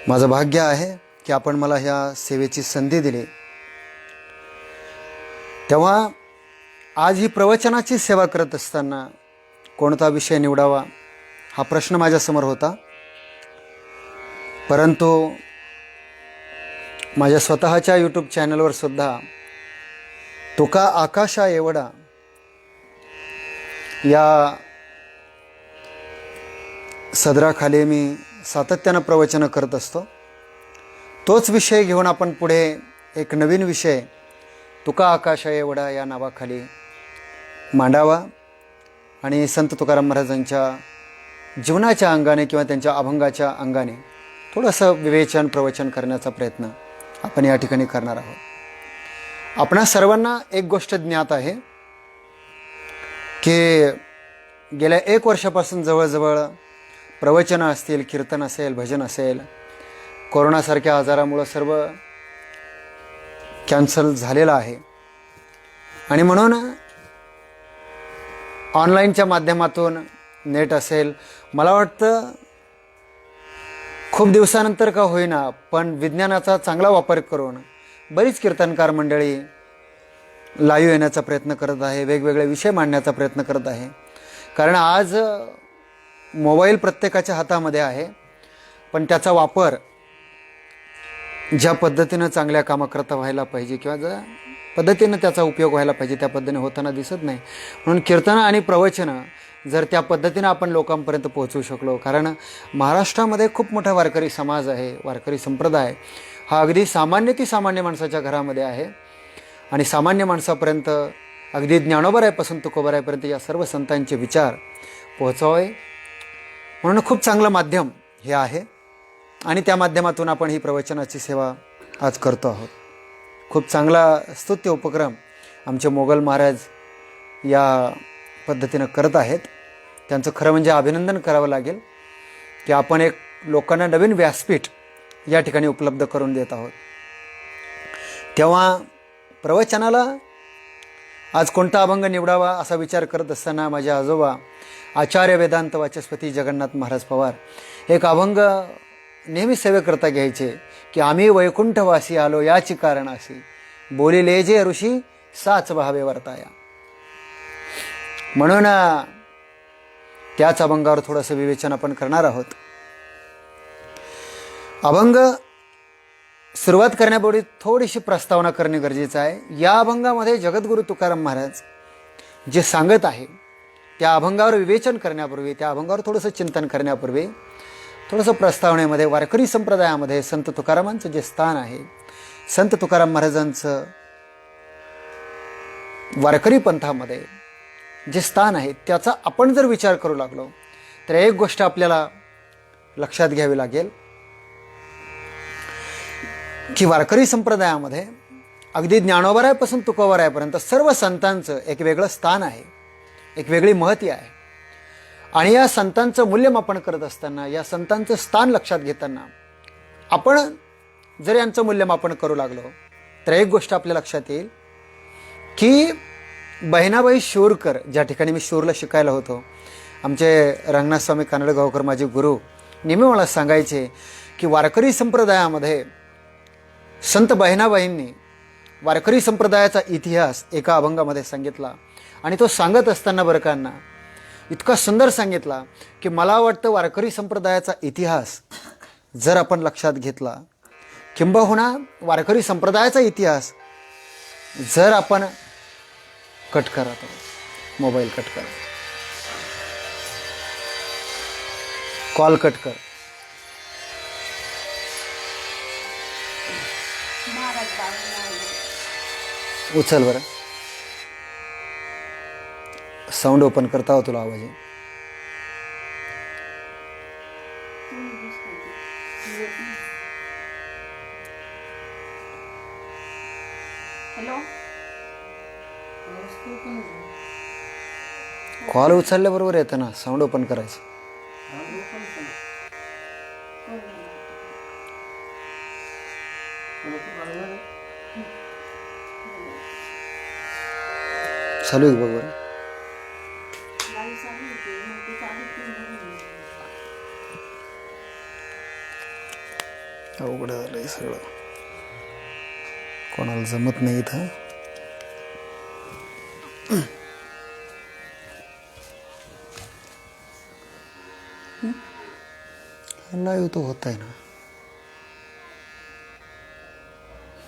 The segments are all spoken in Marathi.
माझं भाग्य आहे की आपण मला ह्या सेवेची संधी दिली। तेव्हा आज ही प्रवचनाची सेवा करत असताना कोणता विषय निवडावा हा प्रश्न माझ्यासमोर होता, परंतु माझ्या स्वतःच्या यूट्यूब चॅनलवर सुद्धा तुका आकाशा एवढा या सदराखाली मी सातत्यानं प्रवचनं करत असतो। तोच विषय घेऊन आपण पुढे एक नवीन विषय तुका आकाशा एवढा या नावाखाली मांडावा आणि संत तुकाराम महाराजांच्या जीवनाच्या अंगाने किंवा त्यांच्या अभंगाच्या अंगाने थोडंसं विवेचन प्रवचन करण्याचा प्रयत्न आपण या ठिकाणी करणार आहोत। आपणा सर्वांना एक गोष्ट ज्ञात आहे की गेल्या 1 वर्षापासून जवळजवळ प्रवचनं असतील, कीर्तन असेल, भजन असेल, कोरोनासारख्या आजारामुळं सर्व कॅन्सल झालेलं आहे आणि म्हणून ऑनलाईनच्या माध्यमातून नेट असेल, मला वाटतं खूप दिवसानंतर का होईना पण विज्ञानाचा चांगला वापर करून बरीच कीर्तनकार मंडळी लाईव्ह येण्याचा प्रयत्न करत आहे, वेगवेगळे विषय मांडण्याचा प्रयत्न करत आहे। कारण आज मोबाईल प्रत्येकाच्या हातामध्ये आहे, पण त्याचा वापर ज्या पद्धतीनं चांगल्या कामाकरता व्हायला पाहिजे किंवा ज्या पद्धतीनं त्याचा उपयोग व्हायला पाहिजे त्या पद्धतीने होताना दिसत नाही। म्हणून कीर्तनं आणि प्रवचनं जर त्या पद्धतीनं आपण लोकांपर्यंत पोहोचवू शकलो, कारण महाराष्ट्रामध्ये खूप मोठा वारकरी समाज आहे, वारकरी संप्रदाय हा अगदी सामान्य ती सामान्य माणसाच्या घरामध्ये आहे आणि सामान्य माणसापर्यंत अगदी ज्ञानोबरायपासून तुकोबरायपर्यंत या सर्व संतांचे विचार पोहोचावे म्हणून खूप चांगलं माध्यम हे आहे आणि त्या माध्यमातून आपण ही प्रवचनाची सेवा आज करतो आहोत। खूप चांगला स्तुत्य उपक्रम आमचे मोगल महाराज या पद्धतीनं करत आहेत। त्यांचं खरं म्हणजे अभिनंदन करावं लागेल की आपण एक लोकांना नवीन व्यासपीठ या ठिकाणी उपलब्ध करून देत आहोत। तेव्हा प्रवचनाला आज कोणता अभंग निवडावा असा विचार करत असताना माझे आजोबा आचार्य वेदांत वाचस्पती जगन्नाथ महाराज पवार एक अभंग नेहमी सेवेकरता घ्यायचे की आम्ही वैकुंठवासी आलो याची कारणासी, बोलिले जे ऋषी साच भावे वर्ताया। म्हणून त्याच अभंगावर थोडंसं विवेचन आपण करणार आहोत। अभंग सुरुवात करण्यापूर्वी थोडीशी प्रस्तावना करणे गरजेचं आहे। या अभंगामध्ये जगद्गुरु तुकाराम महाराज जे सांगत आहे त्या अभंगावर विवेचन करण्यापूर्वी, त्या अभंगावर थोडंसं चिंतन करण्यापूर्वी थोडंसं प्रस्तावनेमध्ये वारकरी संप्रदायामध्ये संत तुकारामांचं जे स्थान आहे, संत तुकाराम महाराजांचं वारकरी पंथामध्ये जे स्थान आहे त्याचा आपण जर विचार करू लागलो तर एक गोष्ट आपल्याला लक्षात घ्यावी लागेल की वारकरी संप्रदायामध्ये अगदी ज्ञानोबरायपासून तुकोबरायपर्यंत सर्व संतांचं एक वेगळं स्थान आहे, एक वेगळी महती आहे आणि या संतांचं मूल्यमापन करत असताना, या संतांचं स्थान लक्षात घेताना आपण जर यांचं मूल्यमापन करू लागलो तर एक गोष्ट आपल्या लक्षात येईल की बहिणाबाई शूरकर, ज्या ठिकाणी मी शूरला शिकायला होतो, आमचे रंगनाथ स्वामी कानडगावकर माझे गुरु नेहमी मला सांगायचे की वारकरी संप्रदायामध्ये संत बहिणाबाईंनी वारकरी संप्रदायाचा इतिहास एका अभंगामध्ये सांगितला आणि तो सांगत असताना बरकांना इतका सुंदर सांगितला की मला वाटतं वारकरी संप्रदायाचा इतिहास जर आपण लक्षात घेतला, किंबहुना वारकरी संप्रदायाचा इतिहास जर आपण कट करा, तो मोबाईल कट करा, कॉल कट कर, उचल बरं, साऊंड ओपन करता हो तुला आवाज आहे। हॅलो, कॉल उचलल्याबरोबर येतं ना, साऊंड ओपन करायचं। चालू आहे बघ बरं। अवघड झालंय सगळं, कोणाला जमत नाही इथं. लाईव्ह तो होत आहे ना.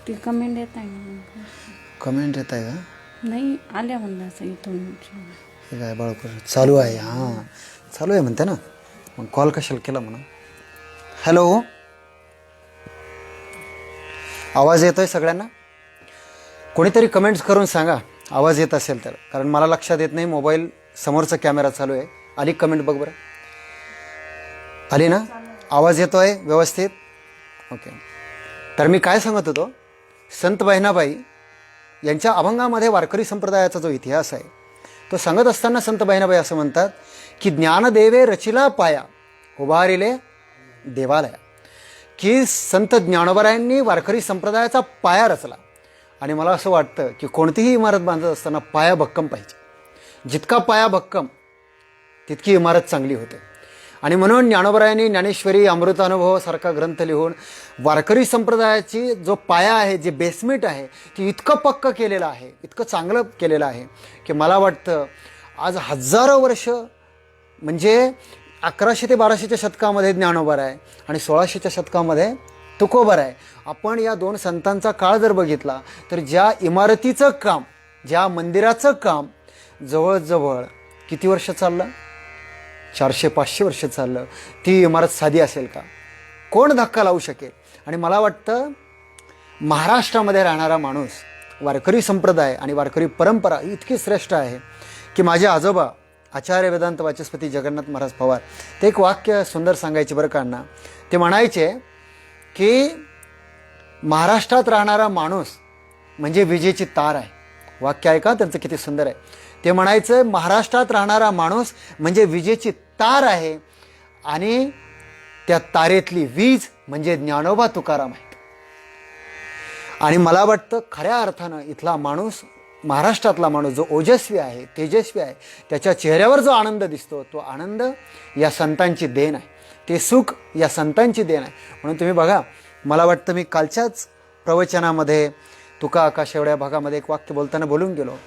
ती कमेंट येत आहे ना. कमेंट येत आहे का? नाही आल्या म्हणलं असं इथून. हे काय बाळकर चालू आहे? हां चालू आहे म्हणते ना, मग कॉल कशाला केला म्हणा. हॅलो, आवाज येतोय सगळ्यांना? कोणीतरी कमेंट्स करून सांगा आवाज येत असेल तर, कारण मला लक्षात येत नाही. मोबाईल समोरचा कॅमेरा चालू आहे. आली कमेंट बघ बरं, आली ना? आवाज येतोय व्यवस्थित? ओके. तर मी काय सांगत होतो, संत बहिणाबाई यांच्या अभंगामध्ये वारकरी संप्रदायाचा जो इतिहास आहे तो सांगत असताना संत बहिणाबाई असं म्हणतात की ज्ञानदेवे रचिला पाया उभारिले देवालया, की संत ज्ञानोबरायांनी वारकरी संप्रदायाचा पाया रचला. आणि मला असं वाटतं की कोणतीही इमारत बांधत असताना पाया भक्कम पाहिजे. जितका पाया भक्कम तितकी इमारत चांगली होते. आणि म्हणून ज्ञानोबरायांनी ज्ञानेश्वरी, अमृतानुभव सारखा ग्रंथ लिहून वारकरी संप्रदायाची जो पाया आहे, जे बेसमेंट आहे, ते इतकं पक्क केलेलं आहे, इतकं चांगलं केलेलं आहे की मला वाटतं आज हजारो वर्ष, म्हणजे 1100 ते 1200च्या शतकामध्ये ज्ञानोबा आहे आणि 1600च्या शतकामध्ये तुकोबा आहे. आपण या दोन संतांचा काळ जर बघितला तर ज्या इमारतीचं काम, ज्या मंदिराचं काम जवळजवळ किती वर्ष चाललं? 400-500 वर्ष चाललं. ती इमारत साधी असेल का? कोण धक्का लावू शकेल? आणि मला वाटतं महाराष्ट्रामध्ये राहणारा माणूस, वारकरी संप्रदाय आणि वारकरी परंपरा इतकी श्रेष्ठ आहे की माझे आजोबा आचार्य वेदांत वाचस्पती जगन्नाथ महाराज पवार ते एक वाक्य सुंदर सांगायचे बरं का अण्णा. ते म्हणायचे की महाराष्ट्रात राहणारा माणूस म्हणजे विजेची तार आहे. वाक्य ऐका त्यांचं किती सुंदर आहे. ते म्हणायचं महाराष्ट्रात राहणारा माणूस म्हणजे विजेची तार आहे आणि त्या तारेतली वीज म्हणजे ज्ञानोबा तुकाराम आहे. आणि मला वाटतं खऱ्या अर्थानं इथला माणूस, महाराष्ट्रातला माणूस जो ओजस्वी आहे, तेजस्वी आहे, त्याच्या चेहऱ्यावर जो आनंद दिसतो तो आनंद या संतांची देण आहे. ते सुख या संतांची देण आहे. म्हणून तुम्ही बघा, मला वाटतं मी कालच्याच प्रवचनामध्ये तुका आकाश एवढ्या भागामध्ये एक वाक्य बोलताना बोलून गेलो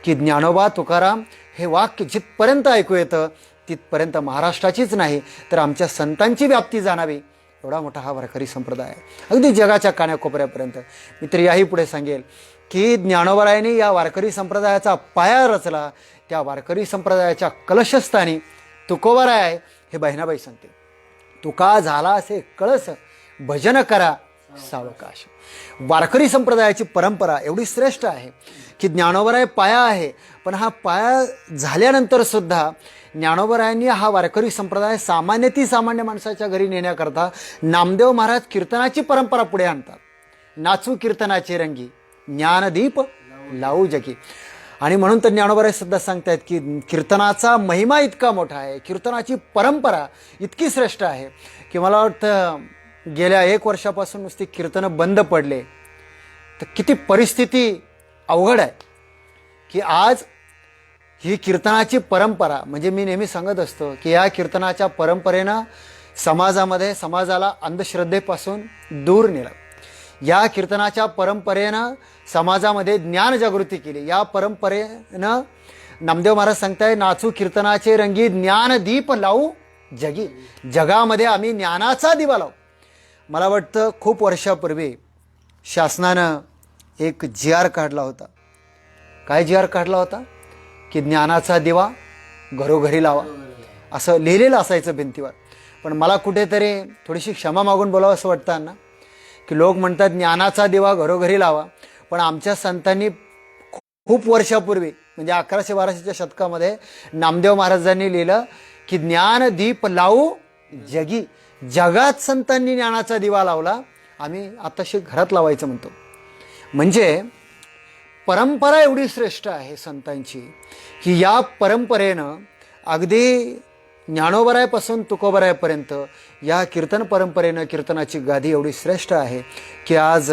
की ज्ञानोबा तुकाराम हे वाक्य जिथपर्यंत ऐकू येतं तिथपर्यंत महाराष्ट्राचीच नाही तर आमच्या संतांची व्याप्ती जाणावी, एवढा मोठा हा वारकरी संप्रदाय आहे, अगदी जगाच्या कानाकोपऱ्यापर्यंत. मी तर याही पुढे सांगेल की ज्ञानोबरायांनी या वारकरी संप्रदायाचा पाया रचला. त्या वारकरी संप्रदायाच्या कलशस्थानी तुकोबाराय आहे हे बहिणाबाई सांगते. तुका झाला असे कळस भजन करा सावकाश. वारकरी संप्रदायाची परंपरा एवढी श्रेष्ठ आहे की ज्ञानोबराय पाया आहे, पण हा पाया झाल्यानंतर सुद्धा ज्ञानोबरायांनी हा वारकरी संप्रदाय सामान्य माणसाच्या घरी नेण्याकरता नामदेव महाराज कीर्तनाची परंपरा पुढे आणतात. नाचू कीर्तनाचे रंगी ज्ञानदीप लावू जगी. आणि म्हणून तर ज्ञानोबराय सुद्धा सांगतायत की कीर्तनाचा महिमा इतका मोठा आहे, कीर्तनाची परंपरा इतकी श्रेष्ठ आहे की मला वाटतं गेल्या 1 वर्षापासून नुसती कीर्तनं बंद पडले तर किती परिस्थिती अवघड आहे की आज ही कीर्तनाची परंपरा, म्हणजे मी नेहमी सांगत असतो की या कीर्तनाच्या परंपरेनं समाजाला अंधश्रद्धेपासून दूर नेलं. या कीर्तनाच्या परंपरेनं समाजामध्ये ज्ञानजागृती केली. या परंपरेनं नामदेव महाराज सांगताय नाचू कीर्तनाचे रंगी ज्ञानदीप लावू जगी. जगामध्ये आम्ही ज्ञानाचा दिवा लावू. मला वाटतं खूप वर्षापूर्वी शासनानं एक GR काढला होता. काय GR काढला होता? की ज्ञानाचा दिवा घरोघरी लावा असं लिहिलेलं असायचं भिंतीवर. पण मला कुठेतरी थोडीशी क्षमा मागून बोलावं असं वाटतं ना की लोक म्हणतात ज्ञानाचा दिवा घरोघरी लावा, पण आमच्या संतांनी खूप वर्षापूर्वी म्हणजे 1100-1200च्या शतकामध्ये नामदेव महाराजांनी लिहिलं की ज्ञानदीप लावू जगी. जगात संतांनी ज्ञानाचा दिवा लावला, आम्ही आताशी घरात लावायचं म्हणतो. म्हणजे परंपरा एवढी श्रेष्ठ आहे संतांची की या परंपरेनं अगदी ज्ञानोबरायपासून तुकोबरायपर्यंत या कीर्तन परंपरेनं कीर्तनाची गादी एवढी श्रेष्ठ आहे की आज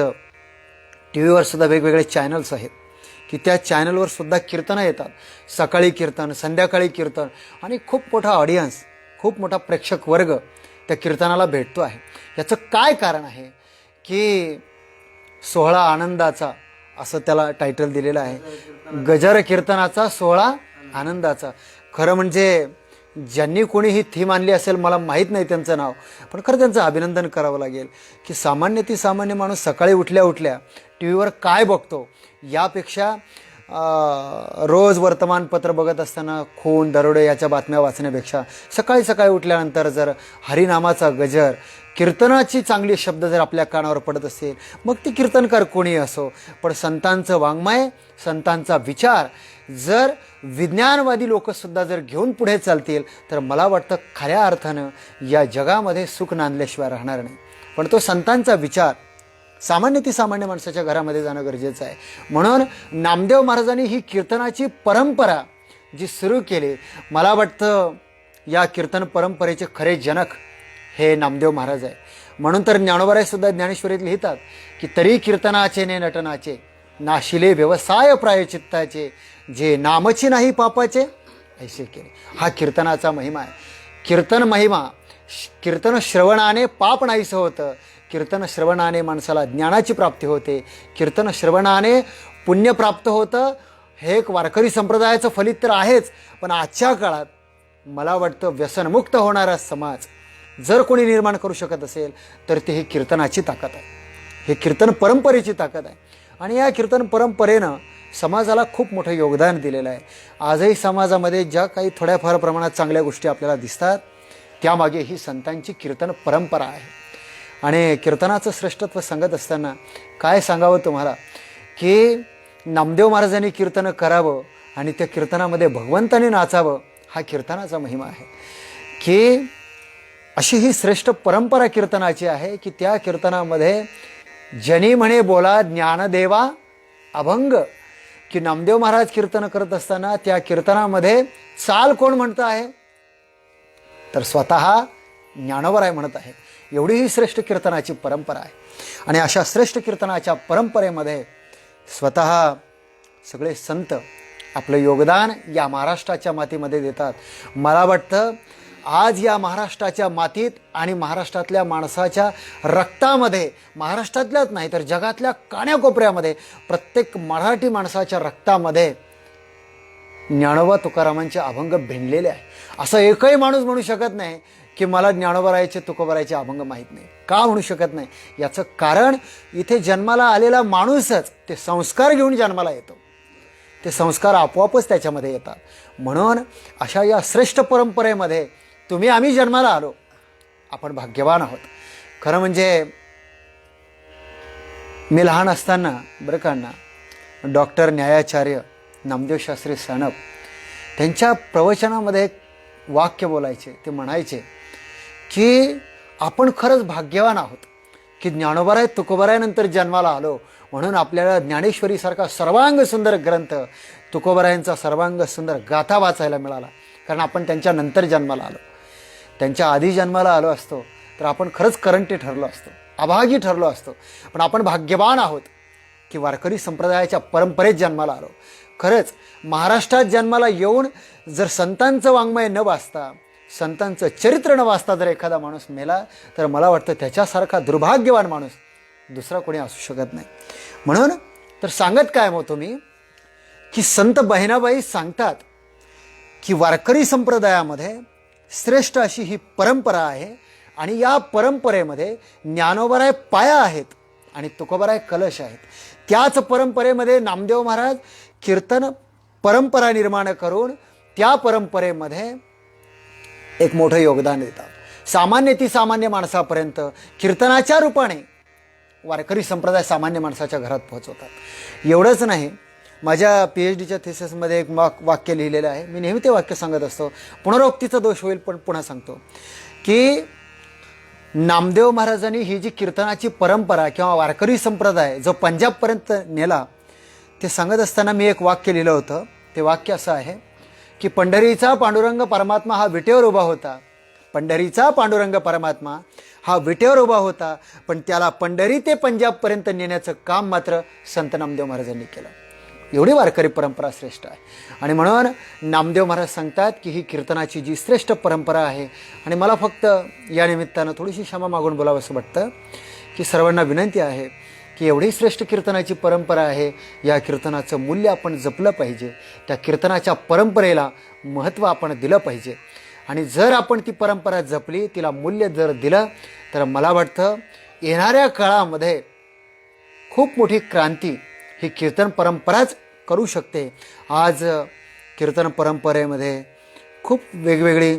TV वर सुद्धा वेगवेगळे चॅनल्स आहेत की त्या चॅनलवर सुद्धा कीर्तनं येतात. सकाळी कीर्तन, संध्याकाळी कीर्तन, आणि खूप मोठा ऑडियन्स, खूप मोठा प्रेक्षक वर्ग त्या कीर्तनाला भेटतो आहे. याचं काय कारण आहे? की सोहळा आनंदाचा असं त्याला टायटल दिलेलं आहे. गजर कीर्तनाचा सोहळा आनंदाचा. खरं म्हणजे ज्यांनी कोणी ही थीम आणली असेल मला माहीत नाही त्यांचं नाव, पण खरं त्यांचं अभिनंदन करावं लागेल की सामान्य ती सामान्य माणूस सकाळी उठल्या उठल्या टी व्हीवर काय बघतो यापेक्षा रोज वर्तमानपत्र बघत असताना खून दरोडे याच्या बातम्या वाचण्यापेक्षा सकाळी सकाळी उठल्यानंतर जर हरिनामाचा गजर कीर्तनाची चांगली शब्द जर आपल्या कानावर पडत असेल, मग ती कीर्तनकार कोणी असो, पण संतांचं वाङ्मय संतांचा विचार जर विज्ञानवादी लोकसुद्धा जर घेऊन पुढे चालतील तर मला वाटतं खऱ्या अर्थानं या जगामध्ये सुख नांदल्याशिवाय राहणार नाही. पण तो संतांचा विचार सामान्य ती सामान्य माणसाच्या घरामध्ये जाणं गरजेचं आहे. म्हणून नामदेव महाराजांनी ही कीर्तनाची परंपरा जी सुरू केली, मला वाटतं या कीर्तन परंपरेचे खरे जनक हे नामदेव महाराज आहे. म्हणून तर ज्ञानोबारायसुद्धा ज्ञानेश्वरीत लिहितात की तरी कीर्तनाचे ने नटनाचे नाशिले व्यवसाय प्रायचित्ताचे जे नामची नाही पापाचे ऐसे केले. हा कीर्तनाचा महिमा आहे. कीर्तन महिमा, कीर्तन श्रवणाने पाप नाहीसं होतं, कीर्तन श्रवणाने माणसाला ज्ञानाची प्राप्ती होते, कीर्तन श्रवणाने पुण्य प्राप्त होतं. हे एक वारकरी संप्रदायाचं फलित तर आहेच, पण आजच्या काळात मला वाटतं व्यसनमुक्त होणारा समाज जर कोणी निर्माण करू शकत असेल तर ते ही कीर्तनाची ताकद आहे, हे कीर्तन परंपरेची ताकद आहे. आणि या कीर्तन परंपरेनं समाजाला खूप मोठं योगदान दिलेलं आहे. आजही समाजामध्ये ज्या काही थोड्याफार प्रमाणात चांगल्या गोष्टी आपल्याला दिसतात त्यामागे ही संतांची कीर्तन परंपरा आहे. आणि कीर्तनाचं श्रेष्ठत्व सांगत असताना काय सांगावं तुम्हाला की नामदेव महाराजांनी कीर्तन करावं आणि त्या कीर्तनामध्ये भगवंताने नाचावं, हा कीर्तनाचा महिमा आहे. की अशी ही श्रेष्ठ परंपरा कीर्तनाची आहे की त्या कीर्तनामध्ये जनी म्हणे बोला ज्ञानदेवा अभंग, की नामदेव महाराज कीर्तन करत असताना त्या कीर्तनामध्ये चाल कोण म्हणतं आहे तर स्वतः ज्ञानोबराय म्हणत आहे. एवढी ही श्रेष्ठ कीर्तनाची परंपरा आहे. आणि अशा श्रेष्ठ कीर्तनाच्या परंपरेमध्ये स्वतः सगळे संत आपलं योगदान या महाराष्ट्राच्या मातीमध्ये देतात. मला वाटतं आज या महाराष्ट्राच्या मातीत आणि महाराष्ट्रातल्या माणसाच्या रक्तामध्ये, महाराष्ट्रातल्याच नाही तर जगातल्या कान्याकोपऱ्यामध्ये प्रत्येक मराठी माणसाच्या रक्तामध्ये ज्ञानोबा तुकारामांचे अभंग भिनलेले आहे. असं एकही माणूस म्हणू शकत नाही की मला ज्ञानोबारायचे तुकोबारायचे अभंग माहीत नाही. का म्हणू शकत नाही? याचं कारण इथे जन्माला आलेला माणूसच ते संस्कार घेऊन जन्माला येतो, ते संस्कार आपोआपच त्याच्यामध्ये येतात. म्हणून अशा या श्रेष्ठ परंपरेमध्ये तुम्ही आम्ही जन्माला आलो, आपण भाग्यवान आहोत. खरं म्हणजे मी लहान असताना बरं का ना, डॉक्टर न्यायाचार्य नामदेव शास्त्री सानप त्यांच्या प्रवचनामध्ये एक वाक्य बोलायचे. ते म्हणायचे की आपण खरंच भाग्यवान आहोत की ज्ञानोबाराय तुकोबारायनंतर जन्माला आलो, म्हणून आपल्याला ज्ञानेश्वरीसारखा सर्वांग सुंदर ग्रंथ, तुकोबारायांचा सर्वांग सुंदर गाथा वाचायला मिळाला. कारण आपण त्यांच्या नंतर जन्माला आलो. त्यांच्या आधी जन्माला आलो असतो तर आपण खरंच करंटी ठरलो असतो, अभागी ठरलो असतो. पण आपण भाग्यवान आहोत की वारकरी संप्रदायाच्या परंपरेत जन्माला आलो. खरंच महाराष्ट्रात जन्माला येऊन जर संतांचं वाङ्मय न वाचता, संतांचं चरित्र न वाचता जर एखादा माणूस मेला तर मला वाटतं त्याच्यासारखा दुर्भाग्यवान माणूस दुसरा कोणी असू शकत नाही. म्हणून तर सांगत काय मग तुम्ही की संत बहिणाबाई सांगतात की वारकरी संप्रदायामध्ये श्रेष्ठ अशी ही परंपरा आहे आणि या परंपरेमध्ये ज्ञानोबाराय पाया आहेत आणि तुकोबाराय कलश आहेत. त्याच परंपरेमध्ये नामदेव महाराज कीर्तन परंपरा निर्माण करून त्या परंपरेमध्ये एक मोठं योगदान देतात. सामान्य ती सामान्य माणसापर्यंत कीर्तनाच्या रूपाने वारकरी संप्रदाय सामान्य माणसाच्या घरात पोहोचवतात. एवढंच नाही, माझ्या PhDच्या थिसिसमध्ये एक वाक्य लिहिलेलं आहे. मी नेहमी ते वाक्य सांगत असतो, पुनरोक्तीचा दोष होईल पण पुन्हा सांगतो की नामदेव महाराजांनी ही जी कीर्तनाची परंपरा किंवा वारकरी संप्रदाय जो पंजाबपर्यंत नेला, ते सांगत असताना मी एक वाक्य लिहिलं होतं. ते वाक्य असं आहे की पंढरीचा पांडुरंग परमात्मा हा विटेवर उभा होता, पंढरीचा पांडुरंग परमात्मा हा विटेवर उभा होता, पण त्याला पंढरी ते पंजाबपर्यंत नेण्याचं काम मात्र संत नामदेव महाराजांनी केलं. एवढी वारकरी परंपरा श्रेष्ठ आहे. आणि म्हणून नामदेव महाराज सांगतात की ही कीर्तनाची जी श्रेष्ठ परंपरा आहे. आणि मला फक्त या निमित्तानं थोडीशी क्षमा मागून बोलावं असं वाटतं की सर्वांना विनंती आहे की एवढी श्रेष्ठ कीर्तनाची परंपरा आहे, या कीर्तनाचं मूल्य आपण जपलं पाहिजे, त्या कीर्तनाच्या परंपरेला महत्त्व आपण दिलं पाहिजे. आणि जर आपण ती परंपरा जपली, तिला मूल्य जर दिलं, तर मला वाटतं येणाऱ्या काळामध्ये खूप मोठी क्रांती ही कीर्तन परंपराच करू शकते. आज कीर्तन परंपरेमध्ये खूप वेगवेगळी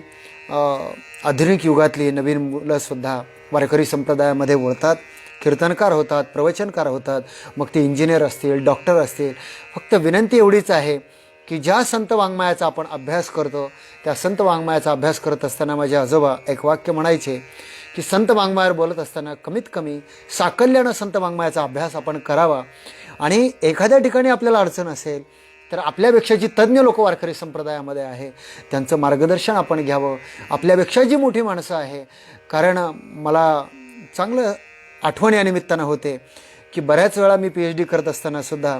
आधुनिक युगातली नवीन मुलंसुद्धा वारकरी संप्रदायामध्ये वळतात, कीर्तनकार होतात, प्रवचनकार होतात, मग ते इंजिनियर असतील, डॉक्टर असतील. फक्त विनंती एवढीच आहे की ज्या संत वाङ्मयाचा आपण अभ्यास करतो, त्या संत वाङ्मयाचा अभ्यास करत असताना माझे आजोबा एक वाक्य म्हणायचे की संत वाङ्मयावर बोलत असताना कमीत कमी साकल्यानं संत वाङ्मयाचा अभ्यास आपण करावा. आणि एखाद्या ठिकाणी आपल्याला अडचण असेल तर आपल्यापेक्षा जी तज्ज्ञ लोक वारकरी संप्रदायामध्ये आहे त्यांचं मार्गदर्शन आपण घ्यावं. आपल्यापेक्षा जी मोठी माणसं आहे, कारण मला चांगलं आठवण या निमित्तानं होते की बऱ्याच वेळा मी PhD करत असतानासुद्धा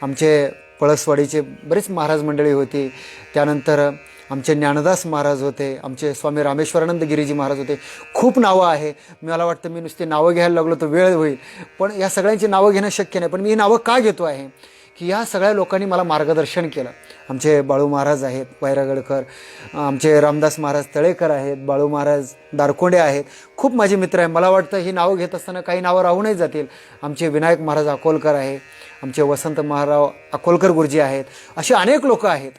आमचे पळसवाडीचे बरेच महाराज मंडळी होती, त्यानंतर आमचे ज्ञानदास महाराज होते, आमचे स्वामी रामेश्वरानंद गिरीजी महाराज होते. खूप नावं आहे, मला वाटतं मी नुसती नावं घ्यायला लागलो तर वेळ होईल, पण या सगळ्यांची नावं घेणं शक्य नाही. पण मी ही नावं का घेतो आहे की या सगळ्या लोकांनी मला मार्गदर्शन केलं. आमचे बाळू महाराज आहेत वैरागडकर, आमचे रामदास महाराज तळेकर आहेत, बाळू महाराज दारकोंडे आहेत, खूप माझे मित्र आहे. मला वाटतं ही नावं घेत असताना काही नावं राहूनही जातील. आमचे विनायक महाराज अकोलकर आहे, आमचे वसंत महाराज अकोलकर गुरुजी आहेत. असे अनेक लोक आहेत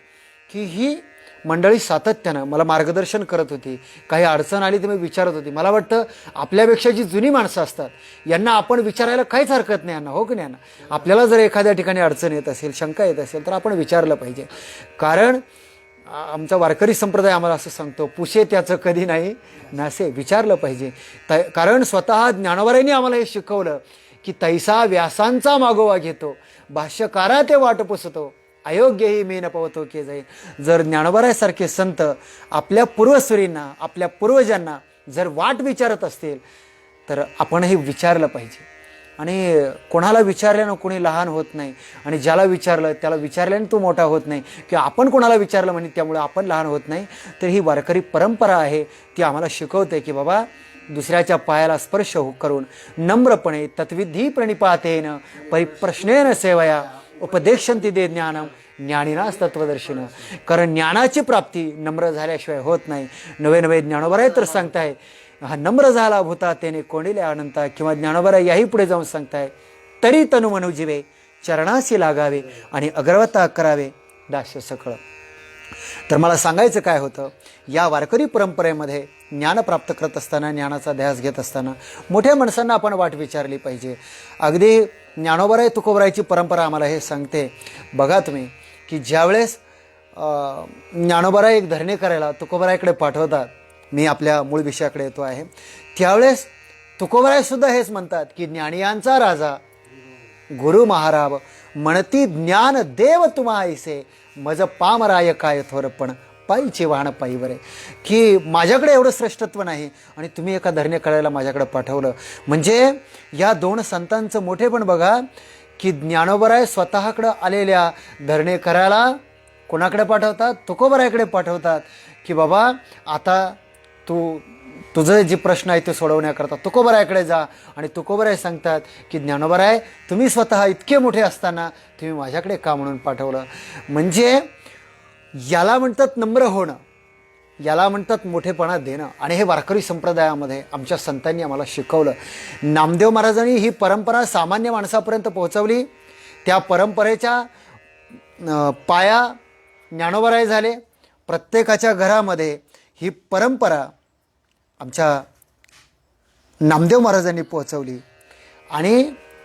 की ही मंडळी सातत्यानं मला मार्गदर्शन करत होती. काही अडचण आली तर मी विचारत होती. मला वाटतं आपल्यापेक्षा जी जुनी माणसं असतात यांना आपण विचारायला काहीच हरकत नाही यांना, हो की नाही. आपल्याला जर एखाद्या ठिकाणी अडचण येत असेल, शंका येत असेल तर आपण विचारलं पाहिजे. कारण आमचा वारकरी संप्रदाय आम्हाला असं सांगतो, पुसे त्याचं कधी नाही नासे. विचारलं पाहिजे. कारण स्वतः ज्ञानोबारायांनी आम्हाला हे शिकवलं की तैसा व्यासांचा मागोवा घेतो, भाष्यकारा ते वाट पुसतो, अयोग्यही मी न पवतो के जाई. जर ज्ञानोबारायासारखे संत आपल्या पूर्वसुरींना, आपल्या पूर्वजांना जर वाट विचारत असतील तर आपणही विचारलं पाहिजे. आणि कोणाला विचारल्यानं कोणी लहान होत नाही, आणि ज्याला विचारलं त्याला विचारल्याने तो मोठा होत नाही, किंवा आपण कोणाला विचारलं म्हणजे त्यामुळे आपण लहान होत नाही. तर ही वारकरी परंपरा आहे, ती आम्हाला शिकवते की बाबा दुसऱ्याच्या पायाला स्पर्श करून नम्रपणे तत्विधी प्रणिपातेन परिप्रश्नेन सेवया उपदेशंती दे ज्ञानम ज्ञानीनाच तत्वदर्शिनं. कारण ज्ञानाची प्राप्ती नम्र झाल्याशिवाय होत नाही. नवे नवे ज्ञानोबराय तर सांगताय हा नम्र झाला भूता त्याने कोंडिले अनंता, किंवा ज्ञानोबराय याही पुढे जाऊन सांगताय तरी तनु मनुजीवे चरणाशी लागावे आणि अग्रवता करावे दास्य सकळ. तर मला सांगायचं काय होतं, या वारकरी परंपरेमध्ये ज्ञान प्राप्त करत असताना, ज्ञानाचा ध्यास घेत असताना मोठ्या माणसांना आपण वाट विचारली पाहिजे. अगदी ज्ञानोबराय तुकोबरायची परंपरा आम्हाला हे सांगते. बघा तुम्ही की ज्यावेळेस ज्ञानोबराय एक धरणे करायला तुकोबरायकडे पाठवतात, मी आपल्या मूळ विषयाकडे येतो आहे, त्यावेळेस तुकोबरायसुद्धा हेच म्हणतात की ज्ञानियांचा राजा गुरु महाराव म्हणती ज्ञान देव तुम्हा ऐसे, मज पामराय काय थोरपण पायीचे वाहन पायीवरे. की माझ्याकडे एवढं श्रेष्ठत्व नाही आणि तुम्ही एका धरणे करायला माझ्याकडे पाठवलं. म्हणजे या दोन संतांचं मोठेपण बघा की ज्ञानोबराय स्वतःकडं आलेल्या धरणे करायला कोणाकडे पाठवतात, तुकोबरायकडे पाठवतात की बाबा आता तुझं जे प्रश्न आहे ते सोडवण्याकरता तुकोबरायकडे जा. आणि तुकोबराय सांगतात की ज्ञानोबराय तुम्ही स्वतः इतके मोठे असताना तुम्ही माझ्याकडे का म्हणून पाठवलं. म्हणजे याला म्हणतात नम्र होणं, याला म्हणतात मोठेपणा देणं. आणि हे वारकरी संप्रदायामध्ये आमच्या संतांनी आम्हाला शिकवलं. नामदेव महाराजांनी ही परंपरा सामान्य माणसापर्यंत पोहोचवली. त्या परंपरेच्या पाया ज्ञानोबराय झाले. प्रत्येकाच्या घरामध्ये ही परंपरा आमच्या नामदेव महाराजांनी पोहोचवली. आणि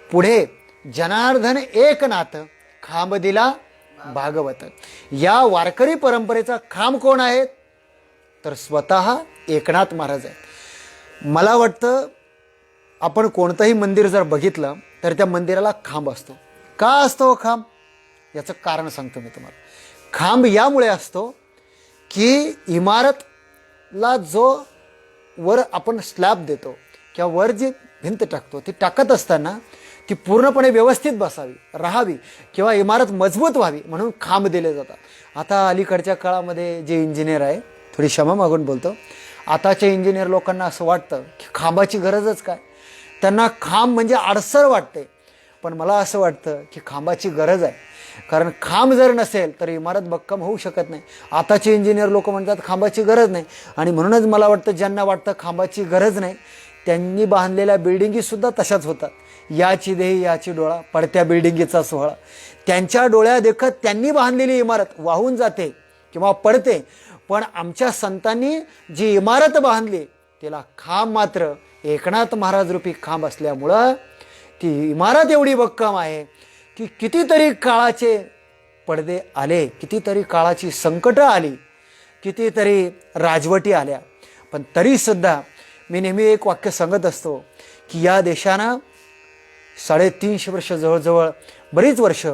पुढे जनार्दन एकनाथ खांब दिला भागवत. या वारकरी परंपरेचा खांब कोण आहेत तर स्वतः एकनाथ महाराज आहेत. मला वाटतं आपण कोणतंही मंदिर जर बघितलं तर त्या मंदिराला खांब असतो. का असतो खांब, याचं कारण सांगतो मी तुम्हाला. खांब यामुळे असतो की इमारतला जो वर आपण स्लॅब देतो किंवा वर जी भिंत टाकतो ती टाकत असताना ती पूर्णपणे व्यवस्थित बसावी, राहावी, किंवा इमारत मजबूत व्हावी म्हणून खांब दिले जातात. आता अलीकडच्या काळामध्ये जे इंजिनियर आहे, थोडी क्षमा मागून बोलतो, आताच्या इंजिनियर लोकांना असं वाटतं की खांबाची गरजच काय. त्यांना खांब म्हणजे अडसर वाटते. पण मला असं वाटतं की खांबाची गरज आहे. कारण खांब जर नसेल तर इमारत भक्कम होऊ शकत नाही. आताचे इंजिनियर लोक म्हणतात खांबाची गरज नाही, आणि म्हणूनच मला वाटतं ज्यांना वाटतं खांबाची गरज नाही त्यांनी बांधलेल्या बिल्डिंगीसुद्धा तशाच होतात. याची देही याची डोळा, पडत्या बिल्डिंगीचा सोहळा. त्यांच्या डोळ्या देखत त्यांनी बांधलेली इमारत वाहून जाते किंवा पडते, पण आमच्या संतांनी जी इमारत बांधली तिला खांब मात्र एकनाथ महाराज रूपी खांब असल्यामुळं ती इमारत एवढी भक्कम आहे की कितीतरी काळाचे पडदे आले, कितीतरी काळाची संकटं आली, कितीतरी राजवटी आल्या, पण तरीसुद्धा मी नेहमी एक वाक्य सांगत असतो की या देशानं 350 वर्ष, जवळजवळ बरीच वर्ष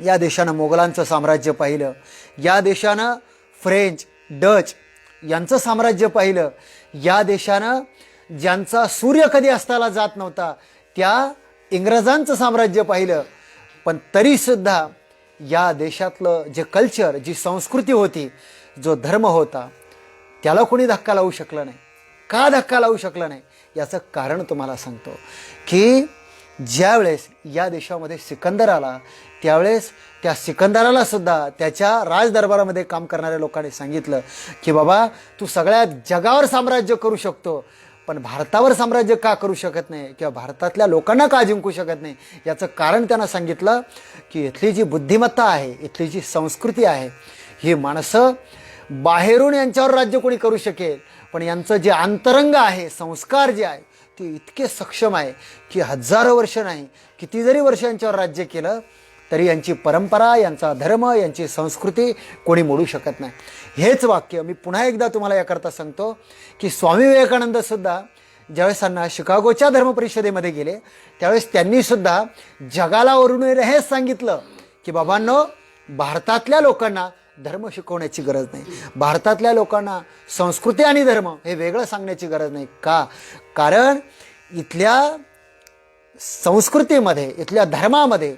या देशानं मोगलांचं साम्राज्य पाहिलं. या देशानं फ्रेंच, डच यांचं साम्राज्य पाहिलं. या देशानं ज्यांचा सूर्य कधी अस्ताला जात नव्हता त्या इंग्रजांचं साम्राज्य पाहिलं. पण तरीसुद्धा या देशातलं जे कल्चर, जी संस्कृती होती, जो धर्म होता, त्याला कोणी धक्का लावू शकलं नाही. का धक्का लावू शकलं नाही याचं कारण तुम्हाला सांगतो की ज्यावेळेस या देशामध्ये सिकंदर आला त्यावेळेस त्या सिकंदराला सुद्धा त्याच्या राजदरबारामध्ये काम करणाऱ्या लोकांनी सांगितलं की बाबा तू सगळ्या जगावर साम्राज्य करू शकतो, पण भारतावर साम्राज्य का करू शकत नाही किंवा भारतातल्या लोकांना का जिंकू शकत नाही. याचं कारण त्यांना सांगितलं की इथली जी बुद्धिमत्ता आहे, इथली जी संस्कृती आहे, ही माणसं बाहेरून यांच्यावर राज्य कोणी करू शकेल, पण यांचं जे अंतरंग आहे, संस्कार जे आहे ते इतके सक्षम आहे की हजारो वर्ष नाही, किती जरी वर्ष यांच्यावर राज्य केलं तरी यांची परंपरा, यांचा धर्म, यांची संस्कृती कोणी मोडू शकत नाही. हेच वाक्य मी पुन्हा एकदा तुम्हाला याकरता सांगतो की स्वामी विवेकानंद सुद्धा ज्यावेळेस त्यांना शिकागोच्या धर्म परिषदेमध्ये गेले त्यावेळेस त्यांनीसुद्धा जगाला वरून हेच सांगितलं की बाबांनो, भारतातल्या लोकांना धर्म शिकवण्याची गरज नाही, भारतातल्या लोकांना संस्कृती आणि धर्म हे वेगळं सांगण्याची गरज नाही. का? कारण इथल्या संस्कृतीमध्ये, इथल्या धर्मामध्ये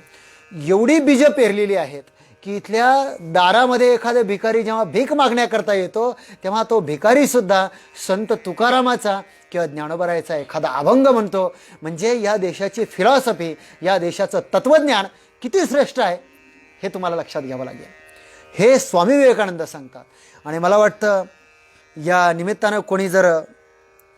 एवढी बीजं पेरलेली आहेत की इथल्या दारामध्ये एखादा भिकारी जेव्हा भीक मागण्याकरता येतो तेव्हा तो भिकारीसुद्धा संत तुकारामाचा किंवा ज्ञानोबरायाचा एखादा अभंग म्हणतो. म्हणजे या देशाची फिलॉसॉफी, या देशाचं तत्त्वज्ञान किती श्रेष्ठ आहे हे तुम्हाला लक्षात घ्यावं लागेल. हे स्वामी विवेकानंद सांगतात. आणि मला वाटतं या निमित्तानं कोणी जर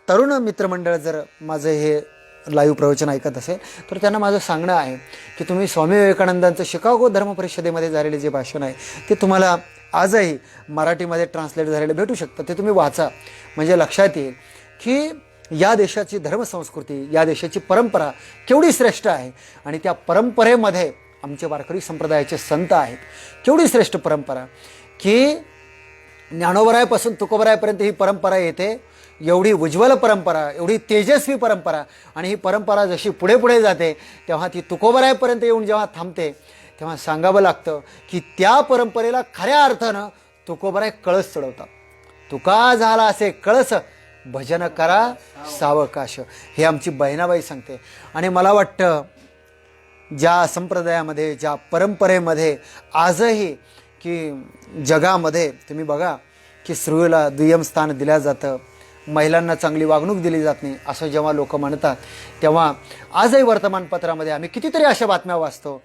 तरुण मित्रमंडळ जर माझं हे लाईव्ह प्रवचन ऐकत असेल तर त्यांना माझं सांगणं आहे की तुम्ही स्वामी विवेकानंदांचं शिकागो धर्म परिषदेमध्ये झालेले जे भाषण आहे ते तुम्हाला आजही मराठीमध्ये ट्रान्सलेट झालेलं भेटू शकतं. ते तुम्ही वाचा, म्हणजे लक्षात येईल की या देशाची धर्मसंस्कृती, या देशाची परंपरा केवढी श्रेष्ठ आहे. आणि त्या परंपरेमध्ये आमचे वारकरी संप्रदायाचे संत आहेत. केवढी श्रेष्ठ परंपरा की ज्ञानोबरायापासून तुकोबरायापर्यंत ही परंपरा येते. एवढी उज्ज्वल परंपरा, एवढी तेजस्वी परंपरा. आणि ही परंपरा जशी पुढे पुढे जाते तेव्हा ती तुकोबरायापर्यंत येऊन जेव्हा थांबते तेव्हा सांगावं लागतं की त्या परंपरेला खऱ्या अर्थानं तुकोबराय कळस चढवतात. तुका झाला असे कळस, भजन करा सावकाश, हे आमची बहिणाबाई सांगते. आणि मला वाटतं ज्या संप्रदायामध्ये, ज्या परंपरेमध्ये आजही की जगामध्ये तुम्ही बघा की स्त्रीला दुय्यम स्थान दिलं जातं, महिलांना चांगली वागणूक दिली जात नाही असं जेव्हा लोक म्हणतात तेव्हा आजही वर्तमानपत्रामध्ये आम्ही कितीतरी अशा बातम्या वाचतो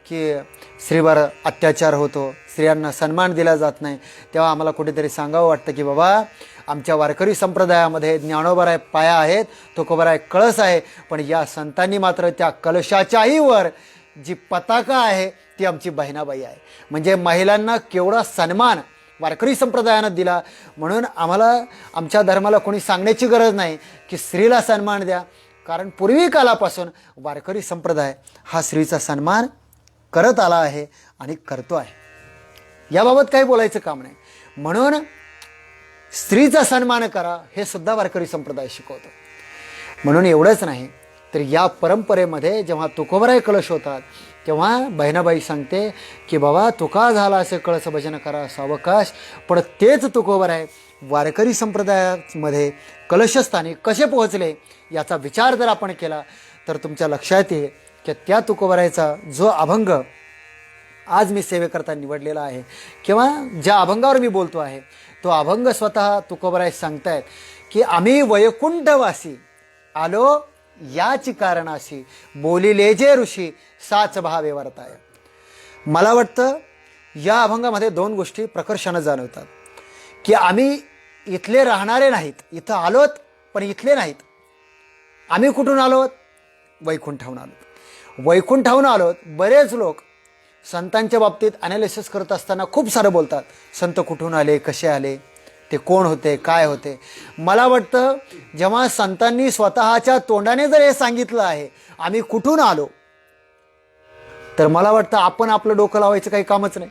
की स्त्रीवर अत्याचार होतो, स्त्रियांना सन्मान दिला जात नाही. तेव्हा आम्हाला कुठेतरी सांगावं वाटतं की बाबा आमच्या वारकरी संप्रदायामध्ये ज्ञानोबराय पाया आहेत, तुकोबराय कळस आहे, पण या संतांनी मात्र त्या कलशाच्याही वर जी पताका आहे ती आमची बहिणाबाई आहे. म्हणजे महिलांना केवढा सन्मान वारकरी संप्रदायानं दिला. म्हणून आम्हाला आमच्या धर्माला कोणी सांगण्याची गरज नाही की स्त्रीला सन्मान द्या, कारण पूर्वी कालापासून वारकरी संप्रदाय हा स्त्रीचा सन्मान करत आला आहे आणि करतो आहे. याबाबत काही बोलायचं काम नाही. म्हणून स्त्रीचा सन्मान करा हे सुद्धा वारकरी संप्रदाय शिकवतो. म्हणून एवढंच नाही तर या परंपरेमध्ये जेव्हा तुकोबराय कलश होतात तेव्हा बहिणाबाई सांगते की बाबा तुका झाला असे कळस, भजन करा सावकाश. पण तेच तुकोबराय वारकरी संप्रदायामध्ये कलशस्थानी कसे पोहोचले याचा विचार जर आपण केला तर तुमच्या लक्षात येईल की त्या तुकोबरायचा जो अभंग आज मी सेवेकरता निवडलेला आहे किंवा ज्या अभंगावर मी बोलतो आहे तो अभंग स्वतः तुकोबराय सांगतायत की आम्ही वैकुंठवासी आलो याची कारणाशी बोलिले जे ऋषी साच भावे वर्ताय. मला वाटतं या अभंगामध्ये दोन गोष्टी प्रकर्षानं जाणवतात की आम्ही इथले राहणारे नाहीत, इथं आलोत पण इथले नाहीत. आम्ही कुठून आलोत? वैकुंठाहून आलोत. वैकुंठाहून आलोत. बरेच लोक संतांच्या बाबतीत ॲनालिसिस करत असताना खूप सारं बोलतात. संत कुठून आले, कसे आले, ते कोण होते, काय होते. मला वाटतं जेव्हा संतांनी स्वतःच्या तोंडाने जर हे सांगितलं आहे आम्ही कुठून आलो, तर मला वाटतं आपण आपलं डोकं लावायचं काही कामच नाही.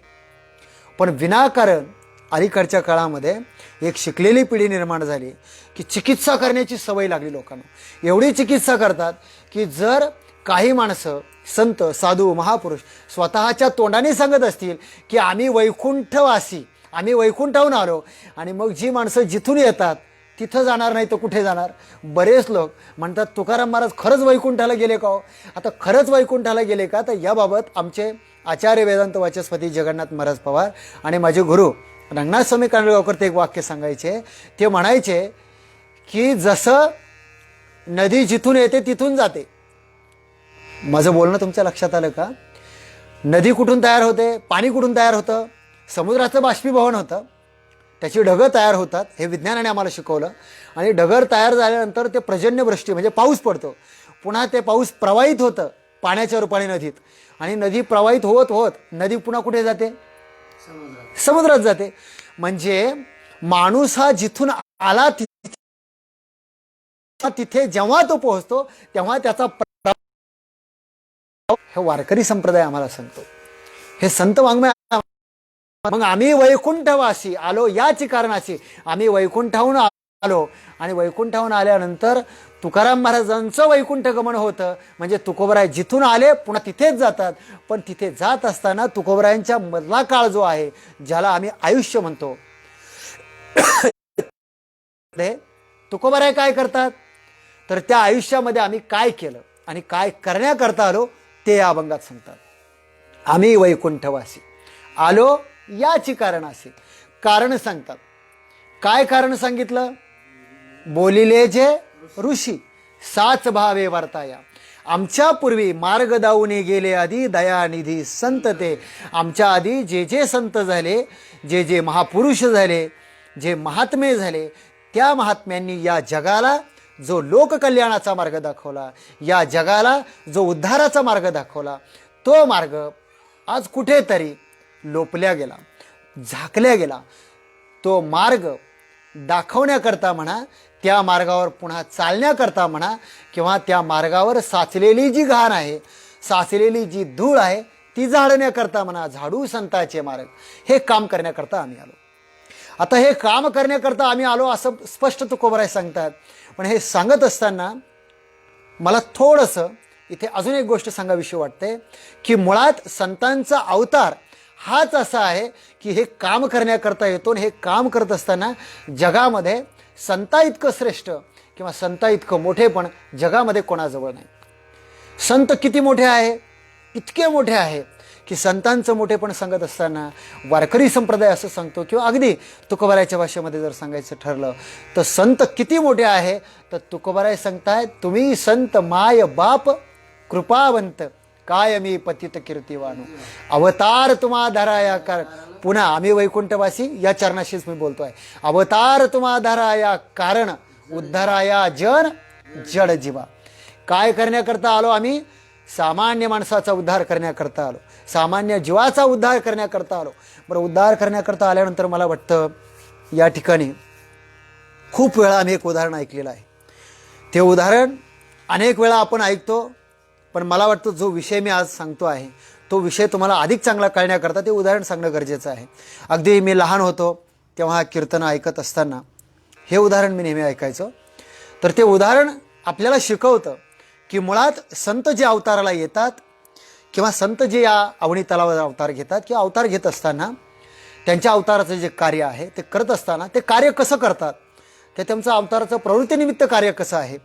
पण विनाकारण अलीकडच्या काळामध्ये एक शिकलेली पिढी निर्माण झाली की चिकित्सा करण्याची सवय लागली लोकांना. एवढी चिकित्सा करतात की जर काही माणसं संत साधू महापुरुष स्वतःच्या तोंडाने सांगत असतील की आम्ही वैकुंठवासी, आम्ही वैकुंठाहून आलो, आणि मग जी माणसं जिथून येतात तिथं जाणार नाही तर कुठे जाणार. बरेच लोक म्हणतात तुकाराम महाराज खरंच वैकुंठाला गेले का हो? आता खरंच वैकुंठाला गेले का? तर याबाबत आमचे आचार्य वेदांत वाचस्पती जगन्नाथ महाराज पवार आणि माझे गुरु रंगनाथ स्वामी कांडळगावकर ते एक वाक्य सांगायचे. ते म्हणायचे की जसं नदी जिथून येते तिथून जाते. माझं बोलणं तुमच्या लक्षात आलं का? नदी कुठून तयार होते? पाणी कुठून तयार होतं? समुद्राचं बाष्पीभवन होतं, त्याची ढगं तयार होतात, हे विज्ञानाने आम्हाला शिकवलं. आणि ढगर तयार झाल्यानंतर ते पर्जन्यवृष्टी म्हणजे पाऊस पडतो. पुन्हा ते पाऊस प्रवाहित होतं पाण्याच्या रूपाने नदीत, आणि नदी प्रवाहित होत होत नदी पुन्हा कुठे जाते? समुद्रात जाते. म्हणजे माणूस हा जिथून आला तिथे जेव्हा तो पोहोचतो तेव्हा त्याचा हे वारकरी संप्रदाय आम्हाला सांगतो, हे संत वाङ्मय. मग आम्ही वैकुंठवासी आलो याची कारणाची, आम्ही वैकुंठाहून आलो, आणि वैकुंठाहून आल्यानंतर तुकाराम महाराजांचं वैकुंठ गमन होतं. म्हणजे तुकोबराय जिथून आले पुन्हा तिथेच जातात. पण तिथे जात असताना तुकोबरायांच्या मधला काळ जो आहे, ज्याला आम्ही आयुष्य म्हणतो, तुकोबराय काय करतात? तर त्या आयुष्यामध्ये आम्ही काय केलं आणि काय करण्याकरता आलो ते या अभंगात सांगतात. आम्ही वैकुंठवासी आलो याची कारणाशी. कारण सांगतात. काय कारण सांगितलं? बोलिले जे ऋषी साच भावे वर्ताया. आमच्या पूर्वी मार्ग दाऊने गेले आधी दयानिधी संत ते. आमच्या आधी जे जे संत झाले, जे जे महापुरुष झाले, जे महात्मे झाले, त्या महात्म्यांनी या जगाला जो लोककल्याणाचा मार्ग दाखवला, या जगाला जो उद्धाराचा मार्ग दाखवला, तो मार्ग आज कुठेतरी लोपल्या गेला, झाकल्या गेला. तो मार्ग दाखवण्याकरता म्हणा, त्या मार्गावर पुन्हा चालण्याकरता म्हणा, किंवा त्या मार्गावर साचलेली जी घाण आहे, साचलेली जी धूळ आहे ती झाडण्याकरता म्हणा, झाडू संतांचे मार्ग, हे काम करण्याकरता आम्ही आलो. आता हे काम करण्याकरता आम्ही आलो असं स्पष्ट तुकोबराय सांगतात. पण हे सांगत असताना मला थोडंसं इथे अजून एक गोष्ट सांगावीशी वाटते की मुळात संतांचा अवतार हाच असा आहे की हे काम करण्याकरता येतो. हे काम करत असताना जगामध्ये संता इतकं श्रेष्ठ किंवा संता इतकं मोठेपण जगामध्ये कोणाजवळ नाही. संत किती मोठे आहे? इतके मोठे आहे की संतांचं मोठेपण सांगत असताना वारकरी संप्रदाय असं सांगतो, किंवा अगदी तुकोबारायच्या भाषेमध्ये जर सांगायचं ठरलं तर संत किती मोठे आहे तर तुकोबाराय सांगतायत, तुम्ही संत माय बाप कृपावंत काय मी पतित कीर्तिवानो अवतार तुम्हा धराया कर. पुन्हा आम्ही वैकुंठवासी या चरणाशीच मी बोलतोय. अवतार तुम्हा धराया कारण उद्धाराया जन जड जीवा. काय करण्याकरता आलो आम्ही? सामान्य माणसाचा उद्धार करण्याकरता आलो, सामान्य जीवाचा उद्धार करण्याकरता आलो. बरं, उद्धार करण्याकरता आल्यानंतर मला वाटतं या ठिकाणी खूप वेळा आम्ही एक उदाहरण ऐकलेलं आहे. ते उदाहरण अनेक वेळा आपण ऐकतो, पण मला वाटतं जो विषय मी आज सांगतो आहे तो विषय तुम्हाला अधिक चांगला कळण्याकरता ते उदाहरण सांगणं गरजेचं आहे. अगदी मी लहान होतो तेव्हा कीर्तनं ऐकत असताना हे उदाहरण मी नेहमी ऐकायचो. तर ते उदाहरण आपल्याला शिकवतं की मुळात संत जे अवताराला येतात किंवा संत जे या अवनी तलावावर अवतार घेतात किंवा अवतार घेत असताना त्यांच्या अवताराचं जे कार्य आहे ते करत असताना ते कार्य कसं करतात, ते त्यांचं अवताराचं प्रवृत्तीनिमित्त कार्य कसं आहे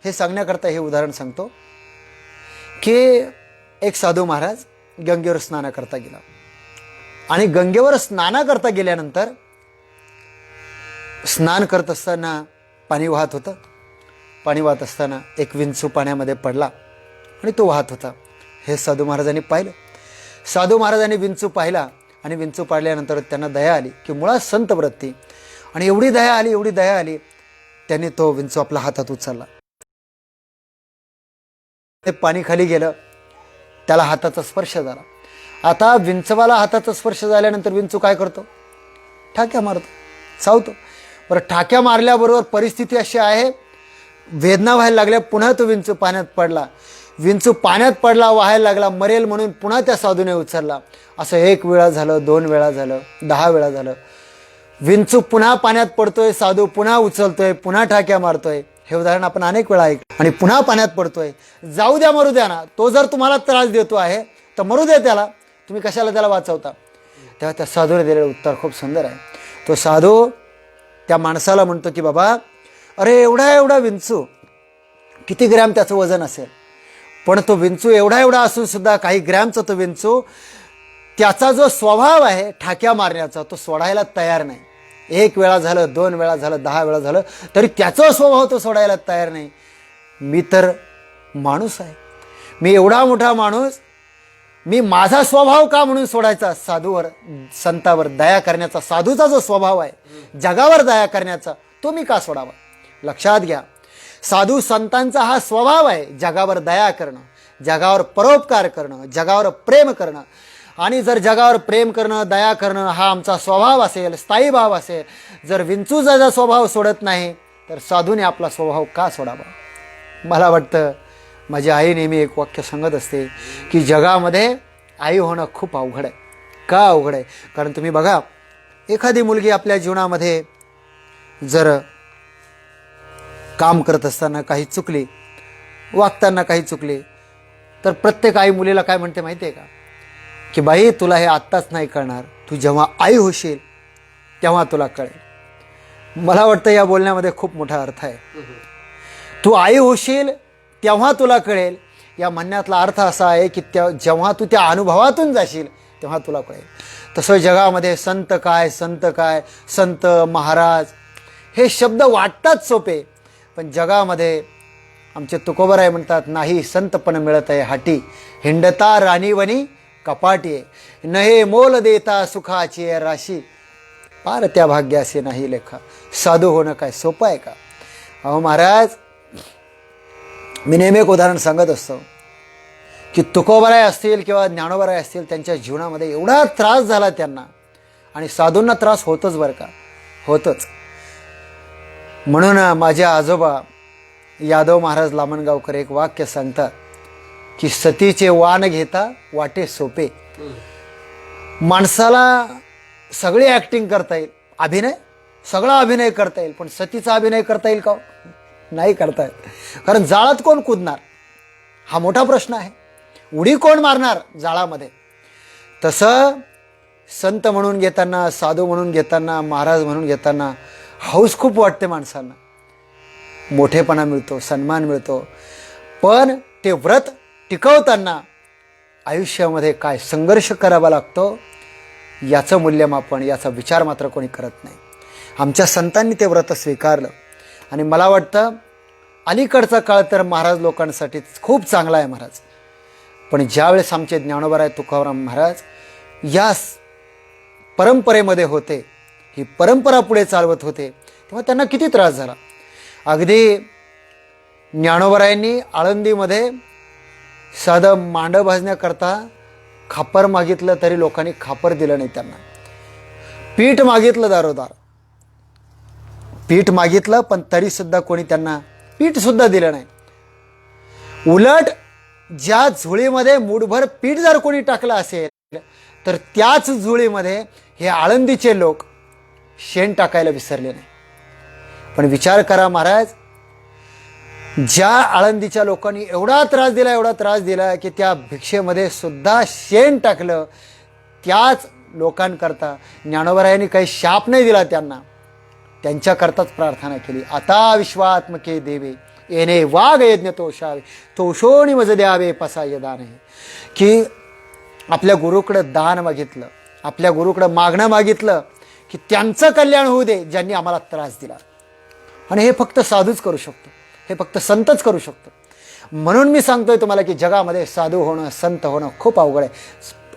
हे सांगण्याकरता हे उदाहरण सांगतो. की एक साधू महाराज गंगेवर स्नानाकरता गेला, आणि गंगेवर स्नानाकरता गेल्यानंतर स्नान करत असताना पाणी वाहत होतं, पाणी वाहत असताना एक विंचू पाण्यामध्ये पडला आणि तो वाहत होता. हे साधू महाराजांनी पाहिलं. साधू महाराजांनी विंचू पाहिला आणि विंचू पाडल्यानंतर त्यांना दया आली की मुळात संत वृत्ती, आणि एवढी दया आली त्यांनी तो विंचू आपल्या हातात उचलला. ते पाणी खाली गेलं, त्याला हाताचा स्पर्श झाला. आता विंचवाला हाताचा स्पर्श झाल्यानंतर विंचू काय करतो? ठाक्या मारतो, चावतो. बरं, ठाक्या मारल्याबरोबर परिस्थिती अशी आहे, वेदना व्हायला लागल्या. पुन्हा तो विंचू पाण्यात पडला. विंचू पाण्यात पडला, व्हायला लागला, मरेल म्हणून पुन्हा त्या साधूने उचलला. असं 1 वेळा झालं, 2 वेळा झालं, 10 वेळा झालं. विंचू पुन्हा पाण्यात पडतोय, साधू पुन्हा उचलतोय, पुन्हा ठाक्या मारतोय. हे उदाहरण आपण अनेक वेळा ऐकलं. आणि पुन्हा पाण्यात पडतोय. जाऊ द्या, मरू द्या ना, तो जर तुम्हाला त्रास देतो आहे तर मरू द्या त्याला, तुम्ही कशाला त्याला वाचवता? तेव्हा त्या साधूने दिलेलं उत्तर खूप सुंदर आहे. तो साधू त्या माणसाला म्हणतो की बाबा, अरे एवढा विंचू, किती ग्रॅम त्याचं वजन असेल, पण तो विंचू एवढा असून सुद्धा, काही ग्रॅमचा तो विंचू, त्याचा जो स्वभाव आहे ठाक्या मारण्याचा, तो सोडायला तयार नाही. 1 वेळा झालं, 2 वेळा झालं, 10 वेळा झालं, तरी त्याचा स्वभाव तो सोडायला तयार नाही. मी तर माणूस आहे, मी एवढा मोठा माणूस, मी माझा स्वभाव का म्हणून सोडायचा? साधूवर, संतावर दया करण्याचा साधूचा जो स्वभाव आहे, जगावर दया करण्याचा, तो मी का सोडावा? लक्षात घ्या, साधू संतांचा हा स्वभाव आहे, जगावर दया करणं, जगावर परोपकार करणं, जगावर प्रेम करणं. आणि जर जगावर प्रेम करणं, दया करणं हा आमचा स्वभाव असेल, स्थायी भाव असेल, जर विंचू जर स्वभाव सोडत नाही तर साधूने आपला स्वभाव का सोडावा? मला वाटतं, माझी आई नेहमी एक वाक्य सांगत असते की जगामध्ये आई होणं खूप अवघड आहे. का अवघड आहे? कारण तुम्ही बघा, एखादी मुलगी आपल्या जीवनामध्ये जर काम करत असताना काही चुकली, वागताना काही चुकली, तर प्रत्येक आई मुलीला काय म्हणते माहिती आहे का? की बाई, तुला हे आत्ताच नाही कळणार, तू जेव्हा आई होशील तेव्हा तुला कळेल. मला वाटतं या बोलण्यामध्ये खूप मोठा अर्थ आहे. तू आई होशील तेव्हा तुला कळेल, या म्हणण्यातला अर्थ असा आहे की जेव्हा तू त्या अनुभवातून जाशील तेव्हा तुला कळेल. तसं जगामध्ये संत काय, संत महाराज हे शब्द वाटतात सोपे, पण जगामध्ये आमचे तुकोबराय म्हणतात, नाही संतपण मिळत आहे हाटी, हिंडता राणीवनी कपाटी, नहे मोल देता सुखाची राशी, पार त्या भाग्यासे नाही लेखा. साधू होणं काय सोपं आहे का? अहो महाराज, मी नेहमी एक उदाहरण सांगत असतो की तुकोबराय असतील किंवा ज्ञानोबराय असतील, त्यांच्या जीवनामध्ये एवढा त्रास झाला त्यांना, आणि साधूंना त्रास होतच बरं का, होतच. म्हणून माझे आजोबा यादव महाराज लामणगावकर एक वाक्य सांगतात की सतीचे वाण घेता वाटे सोपे. माणसाला सगळी ॲक्टिंग करता येईल, अभिनय, सगळा अभिनय करता येईल, पण सतीचा अभिनय करता येईल का? नाही करता येत. कारण जाळात कोण कूदणार हा मोठा प्रश्न आहे. उडी कोण मारणार जाळामध्ये? तसं संत म्हणून घेताना, साधू म्हणून घेताना, महाराज म्हणून घेताना हौस खूप वाटते माणसांना, मोठेपणा मिळतो, सन्मान मिळतो, पण ते व्रत टिकवताना आयुष्यामध्ये काय संघर्ष करावा लागतो याचं मूल्यमापन, याचा विचार मात्र कोणी करत नाही. आमच्या संतांनी ते व्रत स्वीकारलं, आणि मला वाटतं अलीकडचा काळ तर महाराज लोकांसाठी खूप चांगला आहे महाराज. पण ज्यावेळेस आमचे ज्ञानोबराय तुकाराम महाराज या परंपरेमध्ये होते, ही परंपरा पुढे चालवत होते, तेव्हा त्यांना किती त्रास झाला. अगदी ज्ञानोबरायांनी आळंदीमध्ये साधं मांडं भाजण्याकरता खापर मागितलं तरी लोकांनी खापर दिलं नाही त्यांना. पीठ मागितलं दारोदार, पीठ मागितलं पण तरीसुद्धा कोणी त्यांना पीठसुद्धा दिलं नाही. उलट ज्या झुळीमध्ये मूठभर पीठ जर कोणी टाकलं असेल तर त्याच झुळीमध्ये हे आळंदीचे लोक शेण टाकायला विसरले नाही. पण विचार करा महाराज, ज्या आळंदीच्या लोकांनी एवढा त्रास दिला की त्या भिक्षेमध्ये सुद्धा शेण टाकलं, त्याच लोकांकरता ज्ञानोबरायांनी काही शाप नाही दिला त्यांना, त्यांच्याकरताच प्रार्थना केली. आता विश्वात्मके देवे येणे वाघ यज्ञ तोषावे, तोषोणी मज द्यावे पसाय दान. की आपल्या गुरुकडं दान मागितलं, आपल्या गुरुकडं मागणं मागितलं की त्यांचं कल्याण होऊ दे ज्यांनी आम्हाला त्रास दिला. आणि हे फक्त साधूच करू शकतो, हे फक्त संतच करू शकतो. म्हणून मी सांगतोय तुम्हाला की जगामध्ये साधू होणं, संत होणं खूप अवघड आहे.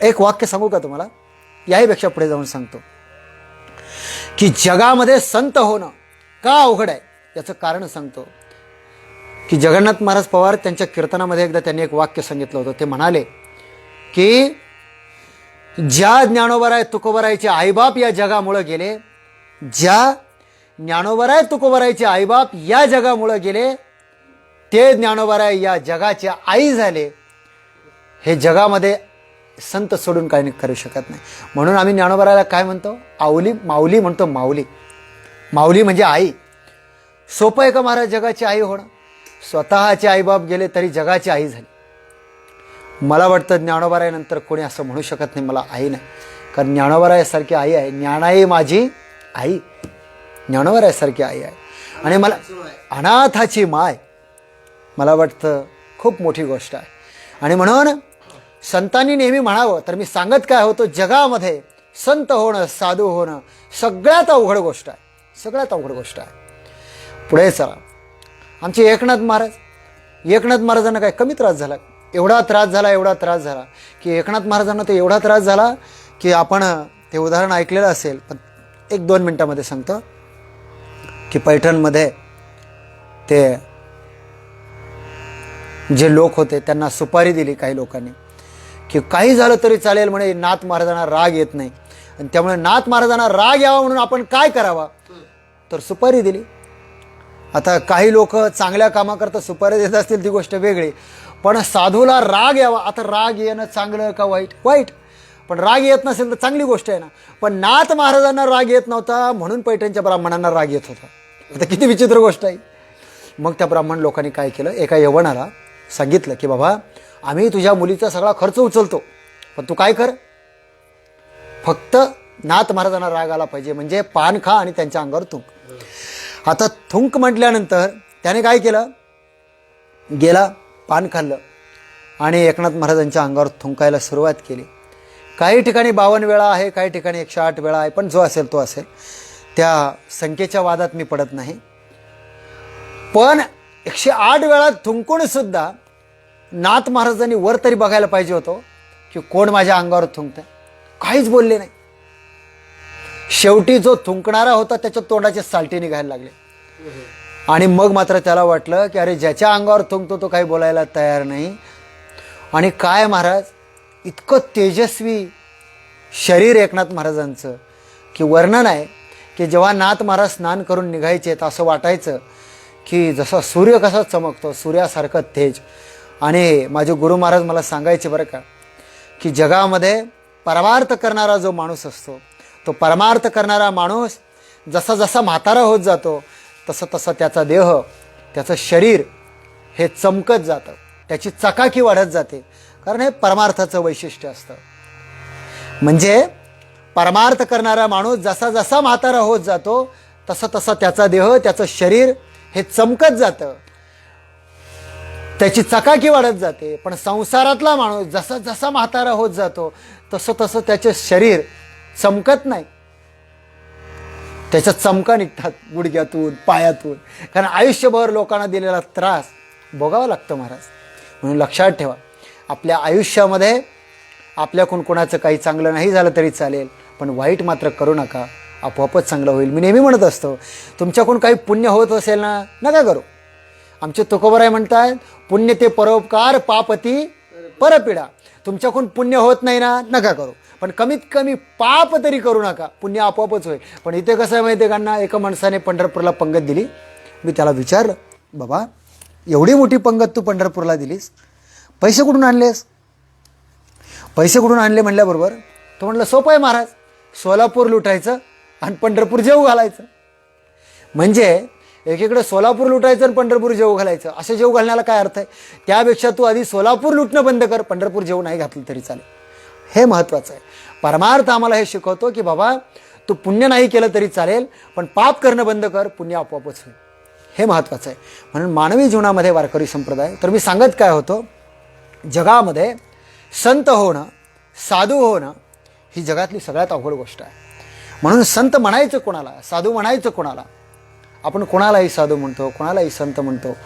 एक वाक्य सांगू का तुम्हाला? याहीपेक्षा पुढे जाऊन सांगतो की जगामध्ये संत होणं का अवघड आहे याचं कारण सांगतो. की जगन्नाथ महाराज पवार त्यांच्या कीर्तनामध्ये एकदा त्यांनी एक वाक्य सांगितलं होतं. ते म्हणाले की ज्या ज्ञानोबराय तुकोबरायचे आईबाप या जगामुळं गेले, ज्या ज्ञानोबराय तुकोबरायचे आईबाप या जगामुळं गेले, ते ज्ञानोबराय या जगाचे आई झाले. हे जगामध्ये संत सोडून काही करू शकत नाही. म्हणून आम्ही ज्ञानोबरायला काय म्हणतो? आवली, माऊली म्हणतो. माऊली, माऊली म्हणजे आई. सोपं आहे का महाराज जगाची आई होणं? स्वतःचे आईबाप गेले तरी जगाची आई झाली. मला वाटतं ज्ञानोबरायानंतर कोणी असं म्हणू शकत नाही मला आई नाही. कारण ज्ञानोबरायासारखी आई आहे. ज्ञानाई माझी आई, ज्ञानोबरायासारखी आई आहे. आणि मला अनाथाची माय, मला वाटतं खूप मोठी गोष्ट आहे. आणि म्हणून संतांनी नेहमी म्हणावं, तर मी सांगत काय होतो, जगामध्ये संत होणं, साधू होणं सगळ्यात अवघड गोष्ट आहे. सगळ्यात अवघड गोष्ट आहे. पुढे चला. आमचे एकनाथ महाराजांना काय कमी त्रास झाला? एवढा त्रास झाला की एकनाथ महाराजांना तो एवढा त्रास झाला की आपण ते उदाहरण ऐकलेलं असेल, पण 1-2 मिनिटामध्ये सांगतो. की पैठणमध्ये ते जे लोक होते त्यांना सुपारी दिली काही लोकांनी की काही झालं तरी चालेल म्हणे, नाथ महाराजांना राग येत नाही. आणि त्यामुळे नाथ महाराजांना राग यावा म्हणून आपण काय करावा, तर सुपारी दिली. आता काही लोक चांगल्या कामाकरता सुपारी देत असतील ती गोष्ट वेगळी, पण साधूला राग यावा. आता राग येणं चांगलं का वाईट? वाईट. पण राग येत नसेल तर चांगली गोष्ट आहे ना. पण नाथ महाराजांना राग येत नव्हता म्हणून पैठणच्या ब्राह्मणांना राग येत होता. आता किती विचित्र गोष्ट आहे. मग त्या ब्राह्मण लोकांनी काय केलं, एका यवनाला सांगितलं की बाबा आम्ही तुझ्या मुलीचा सगळा खर्च उचलतो, पण तू काय कर, फक्त नाथ महाराजांना राग आला पाहिजे, म्हणजे पान खा आणि त्यांच्या अंगावर थुंक. आता थुंक म्हटल्यानंतर त्याने काय केलं, गेला पान खाल्लं आणि एकनाथ महाराजांच्या अंगावर थुंकायला सुरुवात केली. काही ठिकाणी 52 वेळा आहे, काही ठिकाणी 108 वेळा आहे, पण जो असेल तो असेल. त्या संख्येच्या वादात मी पडत नाही. पण 108 वेळा थुंकून सुद्धा नाथ महाराजांनी वर तरी बघायला पाहिजे होतं की कोण माझ्या अंगावर थुंकतंय. काहीच बोलले नाही. शेवटी जो थुंकणारा होता त्याच्या तोंडाचे सालटे निघायला लागले. आणि मग मात्र त्याला वाटलं की अरे ज्याच्या अंगावर थुंकतो तो काही बोलायला तयार नाही. आणि काय महाराज, इतकं तेजस्वी शरीर एकनाथ महाराजांचं की वर्णन आहे की जेव्हा नाथ महाराज स्नान करून निघायचे तर असं वाटायचं की जसा सूर्य कसा चमकतो, सूर्यासारखं तेज. आणि माझे गुरु महाराज मला सांगायचे बरं का की जगामध्ये परमार्थ करणारा जो माणूस असतो, तो परमार्थ करणारा माणूस जसा जसा म्हातारा होत जातो तसं तसं त्याचा देह, त्याचं शरीर हे चमकत जातं, त्याची चकाकी वाढत जाते. कारण हे परमार्थाचं वैशिष्ट्य असतं. म्हणजे परमार्थ करणारा माणूस जसा जसा म्हातारा होत जातो तसं तसं त्याचा देह, त्याचं शरीर हे चमकत जातं, त्याची चकाकी वाढत जाते. पण संसारातला माणूस जसा जसा म्हातारा होत जातो तसं तसं त्याचे शरीर चमकत नाही, त्याच्या चमका निघतात गुडघ्यातून, पायातून. कारण आयुष्यभर लोकांना दिलेला त्रास भोगावा लागतो महाराज. म्हणून लक्षात ठेवा, आपल्या आयुष्यामध्ये आपल्याकडून कोणाचं काही चांगलं नाही झालं तरी चालेल, पण वाईट मात्र करू नका, आपोआपच चांगलं होईल. मी नेहमी म्हणत असतो, तुमच्याकडून काही पुण्य होत असेल ना, नका करू. आमचे तुकोबराय म्हणतात, पुण्य ते परोपकार, पापती परपीडा. तुमच्याकडून पुण्य होत नाही ना, नका करू, पण कमीत कमी पाप तरी करू नका, पुण्य आपोआपच होईल. पण इथे कसं आहे माहिती आहे का, एका माणसाने पंढरपूरला पंगत दिली. मी त्याला विचारलं, बाबा एवढी मोठी पंगत तू पंढरपूरला दिलीस, पैसे कुठून आणलेस? पैसे कुठून आणले म्हणल्याबरोबर तो म्हणलं, सोपं आहे महाराज, सोलापूर लुटायचं आणि पंढरपूर जेव घालायचं. म्हणजे एकीकडे सोलापूर लुटायचं आणि पंढरपूर जेव घालायचं. असं जेव घालण्याला काय अर्थ आहे? त्यापेक्षा तू आधी सोलापूर लुटणं बंद कर, पंढरपूर जेव नाही घातलं तरी चालेल. हे महत्त्वाचं आहे. परमार्थ आम्हाला हे शिकवतो की बाबा तू पुण्य नाही केलं तरी चालेल, पण पाप करणं बंद कर, पुण्य आपोआपच होईल. हे महत्त्वाचं आहे. म्हणून मानवी जीवनामध्ये वारकरी संप्रदाय, तर मी सांगत काय होतो, जगामध्ये संत होणं, साधू होणं ही जगातली सगळ्यात अवघड गोष्ट आहे. म्हणून संत म्हणायचं कोणाला, साधू म्हणायचं कोणाला? आपण कोणालाही साधू म्हणतो, कोणालाही संत म्हणतो.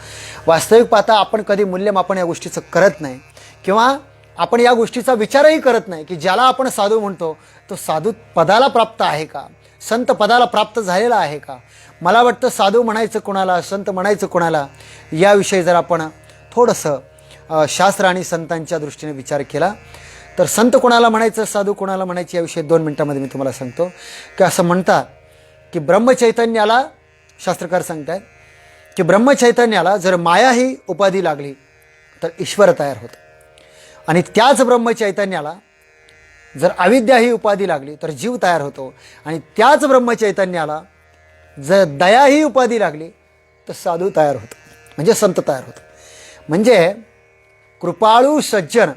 वास्तविक पाहता आपण कधी मूल्यमापन या गोष्टीचं करत नाही किंवा आपण या गोष्टीचा विचारही करत नाही की ज्याला आपण साधू म्हणतो तो साधू पदाला प्राप्त आहे का, संत पदाला प्राप्त झालेला आहे का. मला वाटतं साधू म्हणायचं कोणाला, संत म्हणायचं कोणाला, याविषयी जर आपण थोडंसं शास्त्र आणि संतांच्या दृष्टीने विचार केला तर संत कोणाला म्हणायचं, साधू कोणाला म्हणायचं याविषयी 2 मिनिटांमध्ये मी तुम्हाला सांगतो. की असं म्हणतात की ब्रह्मचैतन्याला, शास्त्रकार सांगतात की ब्रह्मचैतन्याला जर माया ही उपाधी लागली तर ईश्वर तयार होतो, आणि त्याच ब्रह्मचैतन्याला जर अविद्या ही उपाधी लागली तर जीव तयार होतो, आणि त्याच ब्रह्मचैतन्याला जर दया ही उपाधी लागली तर साधू तयार होतो, म्हणजे संत तयार होतो. म्हणजे कृपाळू सज्जन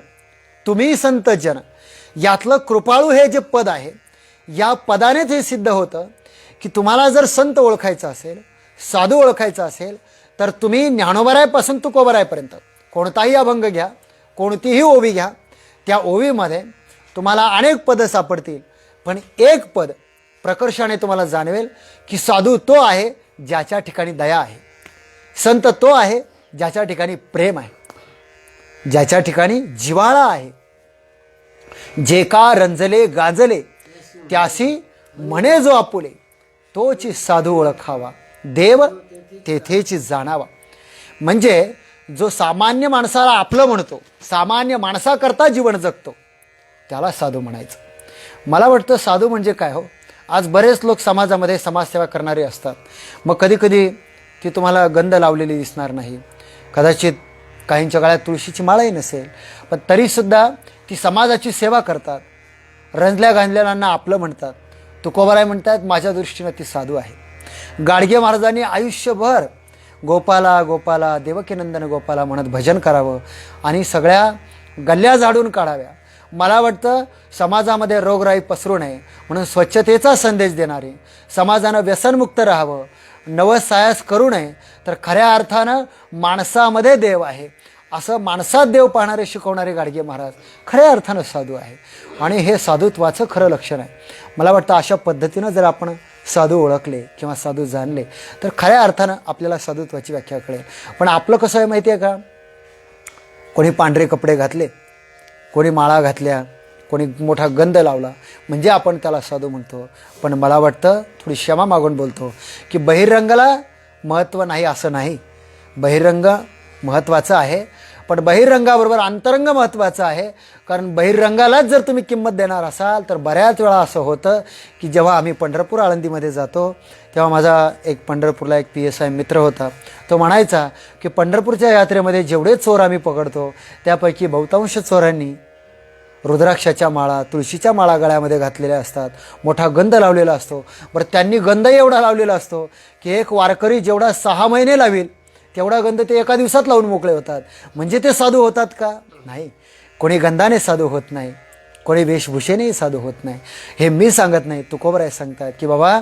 तुम्ही संत जन, यातलं कृपाळू हे जे पद आहे या पदानेच हे सिद्ध होतं की तुम्हाला जर संत ओळखायचं असेल, साधू ओळखायचं असेल तर तुम्ही ज्ञानोबरायपासून तुकोबरायपर्यंत कोणताही अभंग घ्या, कोणतीही ओवी घ्या, त्या ओवीमध्ये तुम्हाला अनेक पदं सापडतील, पण एक पद प्रकर्षाने तुम्हाला जाणवेल की साधू तो आहे ज्याच्या ठिकाणी दया आहे, संत तो आहे ज्याच्या ठिकाणी प्रेम आहे, ज्याच्या ठिकाणी जिव्हाळा आहे. जे का रंजले गाजले त्यासी म्हणे जो आपुले, तोची साधू ओळखावा देव तेथेची जाणावा. म्हणजे जो सामान्य माणसाला आपलं म्हणतो, सामान्य माणसाकरता जीवन जगतो, त्याला साधू म्हणायचं. मला वाटतं साधू म्हणजे काय हो, आज बरेच लोक समाजामध्ये समाजसेवा करणारे असतात. मग कधीकधी ती तुम्हाला गंध लावलेली दिसणार नाही, कदाचित काहींच्या गळ्यात तुळशीची माळही नसेल, पण तरीसुद्धा ती समाजाची सेवा करतात, रंजल्या गांजलेल्यांना आपलं म्हणतात, तुकोबाराय म्हणतात माझ्या दृष्टीनं ती साधू आहे. गाडगे महाराजांनी आयुष्यभर गोपाला गोपाला देवकीनंदन गोपाला म्हणत भजन करावं आणि सगळ्या गल्ल्या झाडून काढाव्या. मला वाटतं समाजामध्ये रोगराई पसरू नये म्हणून स्वच्छतेचा संदेश देणारे, समाजानं व्यसनमुक्त राहावं, नवसायास करू नये, तर खऱ्या अर्थानं माणसामध्ये देव आहे असं माणसात देव पाहणारे शिकवणारे गाडगे महाराज खऱ्या अर्थानं साधू आहे, आणि हे साधुत्वाचं खरं लक्षण आहे. मला वाटतं अशा पद्धतीनं जर आपण साधू ओळखले किंवा साधू जाणले तर खऱ्या अर्थानं आपल्याला साधुत्वाची व्याख्या कळेल. पण आपलं कसं आहे माहिती आहे का, कोणी पांढरे कपडे घातले, कोणी माळा घातल्या, कोणी मोठा गंध लावला म्हणजे आपण त्याला साधू म्हणतो. पण मला वाटतं, थोडी क्षमा मागून बोलतो, की बहिरंगाला महत्त्व नाही असं नाही. बहिरंग महत्त्वाचं आहे, पण बहिरंगाबरोबर अंतरंग महत्त्वाचं आहे. कारण बहिरंगालाच जर तुम्ही किंमत देणार असाल तर बऱ्याच वेळा असं होतं की जेव्हा आम्ही पंढरपूर आळंदीमध्ये जातो तेव्हा माझा एक पंढरपूरला एक PSI मित्र होता. तो म्हणायचा की पंढरपूरच्या यात्रेमध्ये जेवढे चोर आम्ही पकडतो त्यापैकी बहुतांश चोरांनी रुद्राक्षाच्या माळा, तुळशीच्या माळा गळ्यामध्ये घातलेल्या असतात, मोठा गंध लावलेला असतो. बरं, त्यांनी गंध एवढा लावलेला असतो की एक वारकरी जेवढा 6 महिने लावेल तेवढा गंध ते एका दिवसात लावून मोकळे होतात. म्हणजे ते साधू होतात का? नाही. कोणी गंधाने साधू होत नाही, कोणी वेशभूषेनेही साधू होत नाही. हे मी सांगत नाही, तुकोबराय सांगतात की बाबा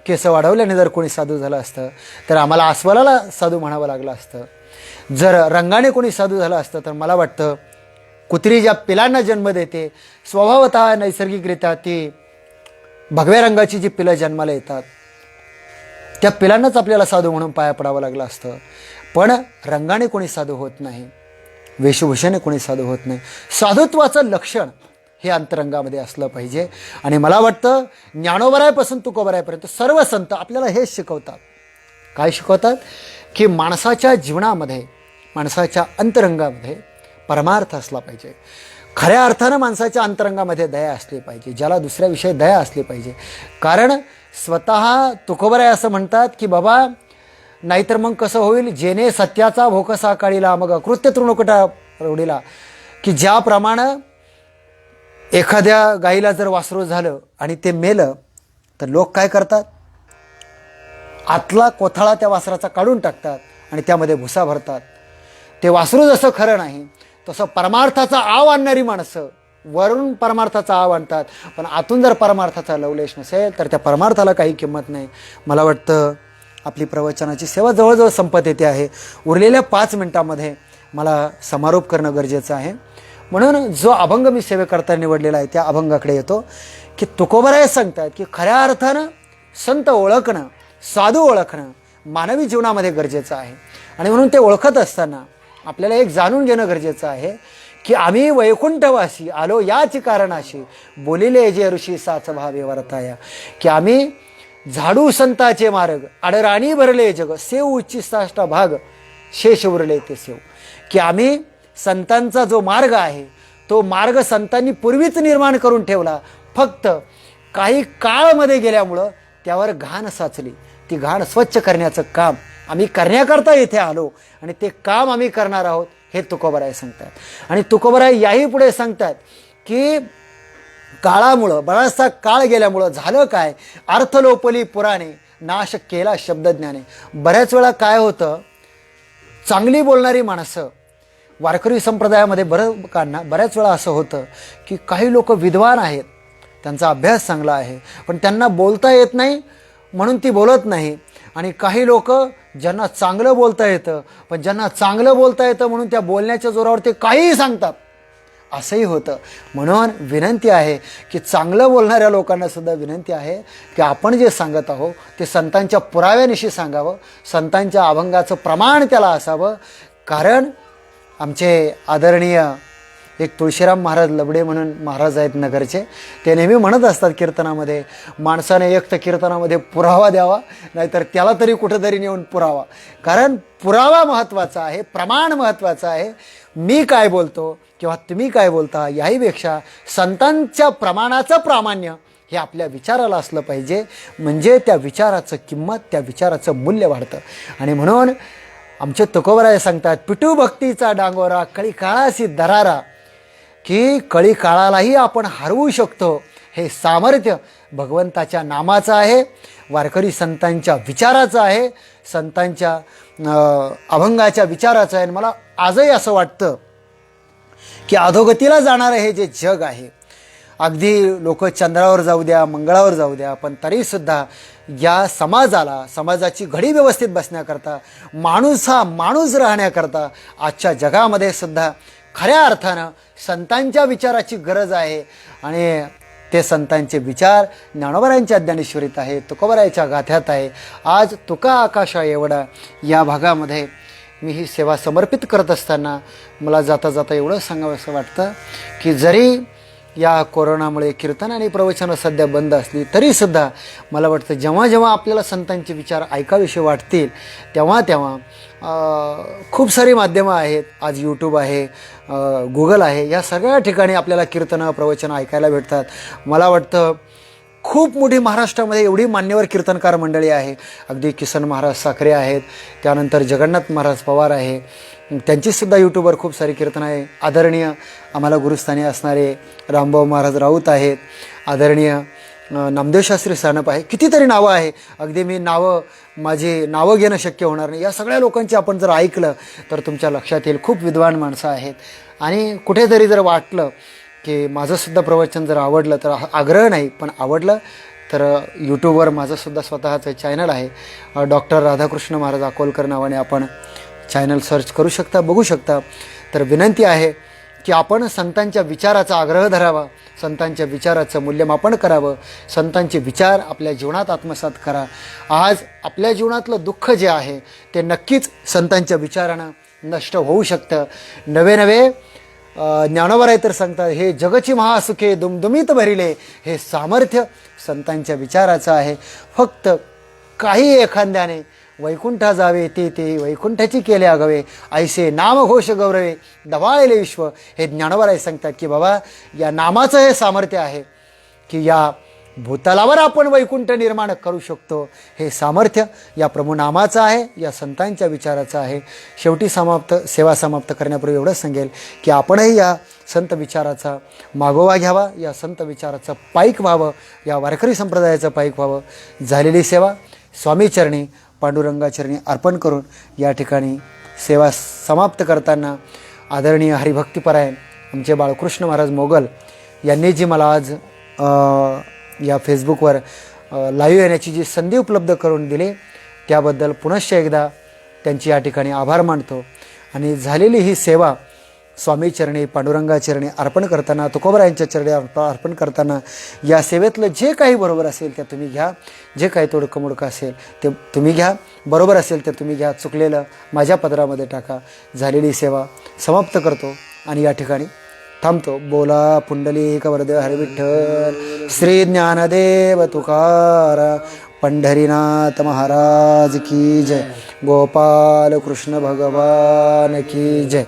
केस वाढवल्याने जर कोणी साधू झालं असतं तर आम्हाला अस्वलाला साधू म्हणावं लागलं असतं. जर रंगाने कोणी साधू झालं असतं तर मला वाटतं कुत्री ज्या पिलांना जन्म देते स्वभावतः नैसर्गिकरित्या ती भगव्या रंगाची जी पिलं जन्माला येतात त्या पिलांनाच आपल्याला साधू म्हणून पाया पडावं लागलं असतं. पण रंगाने कोणी साधू होत नाही, वेशभूषेने कोणी साधू होत नाही. साधुत्वाचं लक्षण हे अंतरंगामध्ये असलं पाहिजे. आणि मला वाटतं ज्ञानोबरायपासून तुकोबरायपर्यंत सर्व संत आपल्याला हेच शिकवतात. काय शिकवतात? की माणसाच्या जीवनामध्ये, माणसाच्या अंतरंगामध्ये परमार्थ असला पाहिजे. खऱ्या अर्थानं माणसाच्या अंतरंगामध्ये दया असली पाहिजे, ज्याला दुसऱ्याविषयी दया असली पाहिजे. कारण स्वतः तुकोबराय असं म्हणतात की बाबा नाहीतर मग कसं होईल, जेने सत्याचा भोकसा काढीला मग अकृत्य तृणकुटा रोडीला, की ज्याप्रमाणे एखाद्या गाईला जर वासरू झालं आणि ते मेलं तर लोक काय करतात, आतला कोथळा त्या वासराचा काढून टाकतात आणि त्यामध्ये भुसा भरतात. ते वासरू जसं खरं नाही तसं परमार्थाचा आव आणणारी माणसं वरून परमार्थाचा आव आणतात, पण आतून जर परमार्थाचा लवलेश नसेल तर त्या परमार्थाला काही किंमत नाही. मला वाटतं आपली प्रवचनाची सेवा जवळजवळ संपत येते आहे. उरलेल्या 5 मिनिटांमध्ये मला समारोप करणं गरजेचं आहे. म्हणून जो अभंग मी सेवेकरता निवडलेला आहे त्या अभंगाकडे येतो. की तुकोबराय सांगतात की खऱ्या अर्थानं संत ओळखणं, साधू ओळखणं मानवी जीवनामध्ये गरजेचं आहे. आणि म्हणून ते ओळखत असताना आपल्याला एक जाणून घेणं गरजेचं आहे की आम्ही वैकुंठवासी आलो याची कारणाशी बोलिले जे ऋषी साच भावे वर्ताया, की आम्ही झाडू संताचे मार्ग आडराणी भरले जग सेव उच्चिष्टाष्ट भाग शेष उरले ते सेव, की आम्ही संतांचा जो मार्ग आहे तो मार्ग संतांनी पूर्वीच निर्माण करून ठेवला, फक्त काही काळामध्ये गेल्यामुळं त्यावर घाण साचली. ती घाण स्वच्छ करण्याचं काम आम्ही करण्याकरता इथे आलो आणि ते काम आम्ही करणार आहोत हे तुकोबराय सांगतात. आणि तुकोबराय याही पुढे सांगतात की काळामुळं बराचसा काळ गेल्यामुळं झालं काय, अर्थलोपली पुराणे नाश केला शब्दज्ञाने. बऱ्याच वेळा काय होतं, चांगली बोलणारी माणसं वारकरी संप्रदायामध्ये बऱ्याच वेळा असं होतं की काही लोक विद्वान आहेत, त्यांचा अभ्यास चांगला आहे, पण त्यांना बोलता येत नाही म्हणून ती बोलत नाही. आणि काही लोक ज्यांना चांगलं बोलता येतं, पण ज्यांना चांगलं बोलता येतं म्हणून त्या बोलण्याच्या जोरावर ते काहीही सांगतात, असंही होतं. म्हणून विनंती आहे की चांगलं बोलणाऱ्या लोकांना सुद्धा विनंती आहे की आपण जे सांगत आहोत ते संतांच्या पुराव्यानिशी सांगावं, संतांच्या अभंगाचं प्रमाण त्याला असावं. कारण आमचे आदरणीय एक तुळशीराम महाराज लबडे म्हणून महाराज आहेत नगरचे, ते नेहमी म्हणत असतात कीर्तनामध्ये, माणसाने एक तर कीर्तनामध्ये पुरावा द्यावा, नाहीतर त्याला तरी कुठंतरी नेऊन पुरावा. कारण पुरावा महत्त्वाचा आहे, प्रमाण महत्त्वाचं आहे. मी काय बोलतो किंवा तुम्ही काय बोलता याहीपेक्षा संतांच्या प्रमाणाचं प्रामाण्य हे आपल्या विचाराला असलं पाहिजे, म्हणजे त्या विचाराचं किंमत, त्या विचाराचं मूल्य वाढतं. आणि म्हणून आमचे तुकोबराय सांगतात, पिटू भक्तीचा डांगोरा कळी काळाशी दरारा, की कळी काळालाही आपण हरवू शकतो. हे सामर्थ्य भगवंताच्या नामाचं आहे, वारकरी संतांच्या विचाराचं आहे, संतांच्या अभंगाच्या विचाराचं आहे. आणि मला आजही असं वाटतं की अधोगतीला जाणारं हे जे जग आहे, अगदी लोक चंद्रावर जाऊ द्या, मंगळावर जाऊ द्या, पण तरीसुद्धा या समाजाची घडी व्यवस्थित बसण्याकरता, माणूस हा माणूस राहण्याकरता आजच्या जगामध्ये सुद्धा खऱ्या अर्थानं संतांच्या विचाराची गरज आहे. आणि ते संतांचे विचार ज्ञानोबरायांच्या ज्ञानेश्वरीत आहे, तुकोबरायाच्या गाथ्यात आहे. आज तुका आकाशा एवढा या भागामध्ये मी ही सेवा समर्पित करत असताना मला जाता जाता एवढं सांगावं असं वाटतं की जरी या कोरोनामुळे कीर्तन आणि प्रवचनं सध्या बंद असली तरीसुद्धा मला वाटतं जेव्हा जेव्हा आपल्याला संतांचे विचार ऐकावेसे वाटतील तेव्हा तेव्हा खूप सारी माध्यमं आहेत. आज यूट्यूब आहे, गुगल आहे, या सगळ्या ठिकाणी आपल्याला कीर्तनं प्रवचनं ऐकायला भेटतात. मला वाटतं खूप मोठी महाराष्ट्रामध्ये एवढी मान्यवर कीर्तनकार मंडळी आहे. अगदी किसन महाराज साखरे आहेत, त्यानंतर जगन्नाथ महाराज पवार आहे, त्यांचीसुद्धा यूट्यूबवर खूप सारी कीर्तन आहे. आदरणीय आम्हाला गुरुस्थानी असणारे रामभाऊ महाराज राऊत आहेत, आदरणीय नामदेव शास्त्री सानप आहे, कितीतरी नावं आहे. अगदी मी माझी नावं घेणं शक्य होणार नाही. या सगळ्या लोकांची आपण जर ऐकलं तर तुमच्या लक्षात येईल खूप विद्वान माणसं आहेत. आणि कुठेतरी जर वाटलं की माझंसुद्धा प्रवचन जर आवडलं तर आग्रह नाही पण आवडलं तर यूट्यूबवर माझंसुद्धा स्वतःचं चॅनल आहे, डॉक्टर राधाकृष्ण महाराज अकोलकर नावाने आपण चॅनल सर्च करू शकता, बघू शकता. तर विनंती आहे की आपण संतांच्या विचाराचा आग्रह धरावा, संतांच्या विचाराचं मूल्यमापन करावं, संतांचे विचार आपल्या जीवनात आत्मसात करा. आज आपल्या जीवनातलं दुःख जे आहे ते नक्कीच संतांच्या विचारानं नष्ट होऊ शकतं. नवे नवे ज्ञानोबराय तर सांगतात, हे जगची महासुखे दुमदुमीत भरिले, हे सामर्थ्य संतांच्या विचाराचं आहे. फक्त काही एखाद्याने वैकुंठा जावे ते वैकुंठाची केले आगवे, ऐसे नामघोष गौरवे दवाळले विश्व. हे ज्ञानोबराय सांगतात की बाबा या नामाचं हे सामर्थ्य आहे की या भूतलावर आपण वैकुंठ निर्माण करू शकतो. हे सामर्थ्य या प्रभू नामाचं आहे, या संतांच्या विचाराचं आहे. शेवटी सेवा समाप्त करण्यापूर्वी एवढंच सांगेल की आपणही या संत विचाराचा मागोवा घ्यावा, या संत विचाराचं पाईक व्हावं, या वारकरी संप्रदायाचं पाईक व्हावं. झालेली सेवा स्वामीचरणी पांडुरंगाचरणी अर्पण करून या ठिकाणी सेवा समाप्त करताना आदरणीय हरिभक्तीपरायण आमचे बाळकृष्ण महाराज मोगल यांनी जी मला आज या फेसबुकवर लाईव्ह येण्याची जी संधी उपलब्ध करून दिली त्याबद्दल पुनश्च एकदा त्यांची या ठिकाणी आभार मानतो. आणि झालेली ही सेवा स्वामी चरणी, पांडुरंगा चरणी अर्पण करताना, तुकोबरायांच्या चरणी अर्पण करताना या सेवेतलं जे काही बरोबर असेल ते तुम्ही घ्या, जे काही तोडकं मोडकं असेल ते तुम्ही घ्या, बरोबर असेल ते तुम्ही घ्या, चुकलेलं माझ्या पदरामध्ये टाका. झालेली सेवा समाप्त करतो आणि या ठिकाणी थांबतो. बोला पुंडलिक वरदेव हरी विठ्ठल, श्री ज्ञानदेव तुकाराम, पंढरीनाथ महाराज की जय, गोपाल कृष्ण भगवान की जय.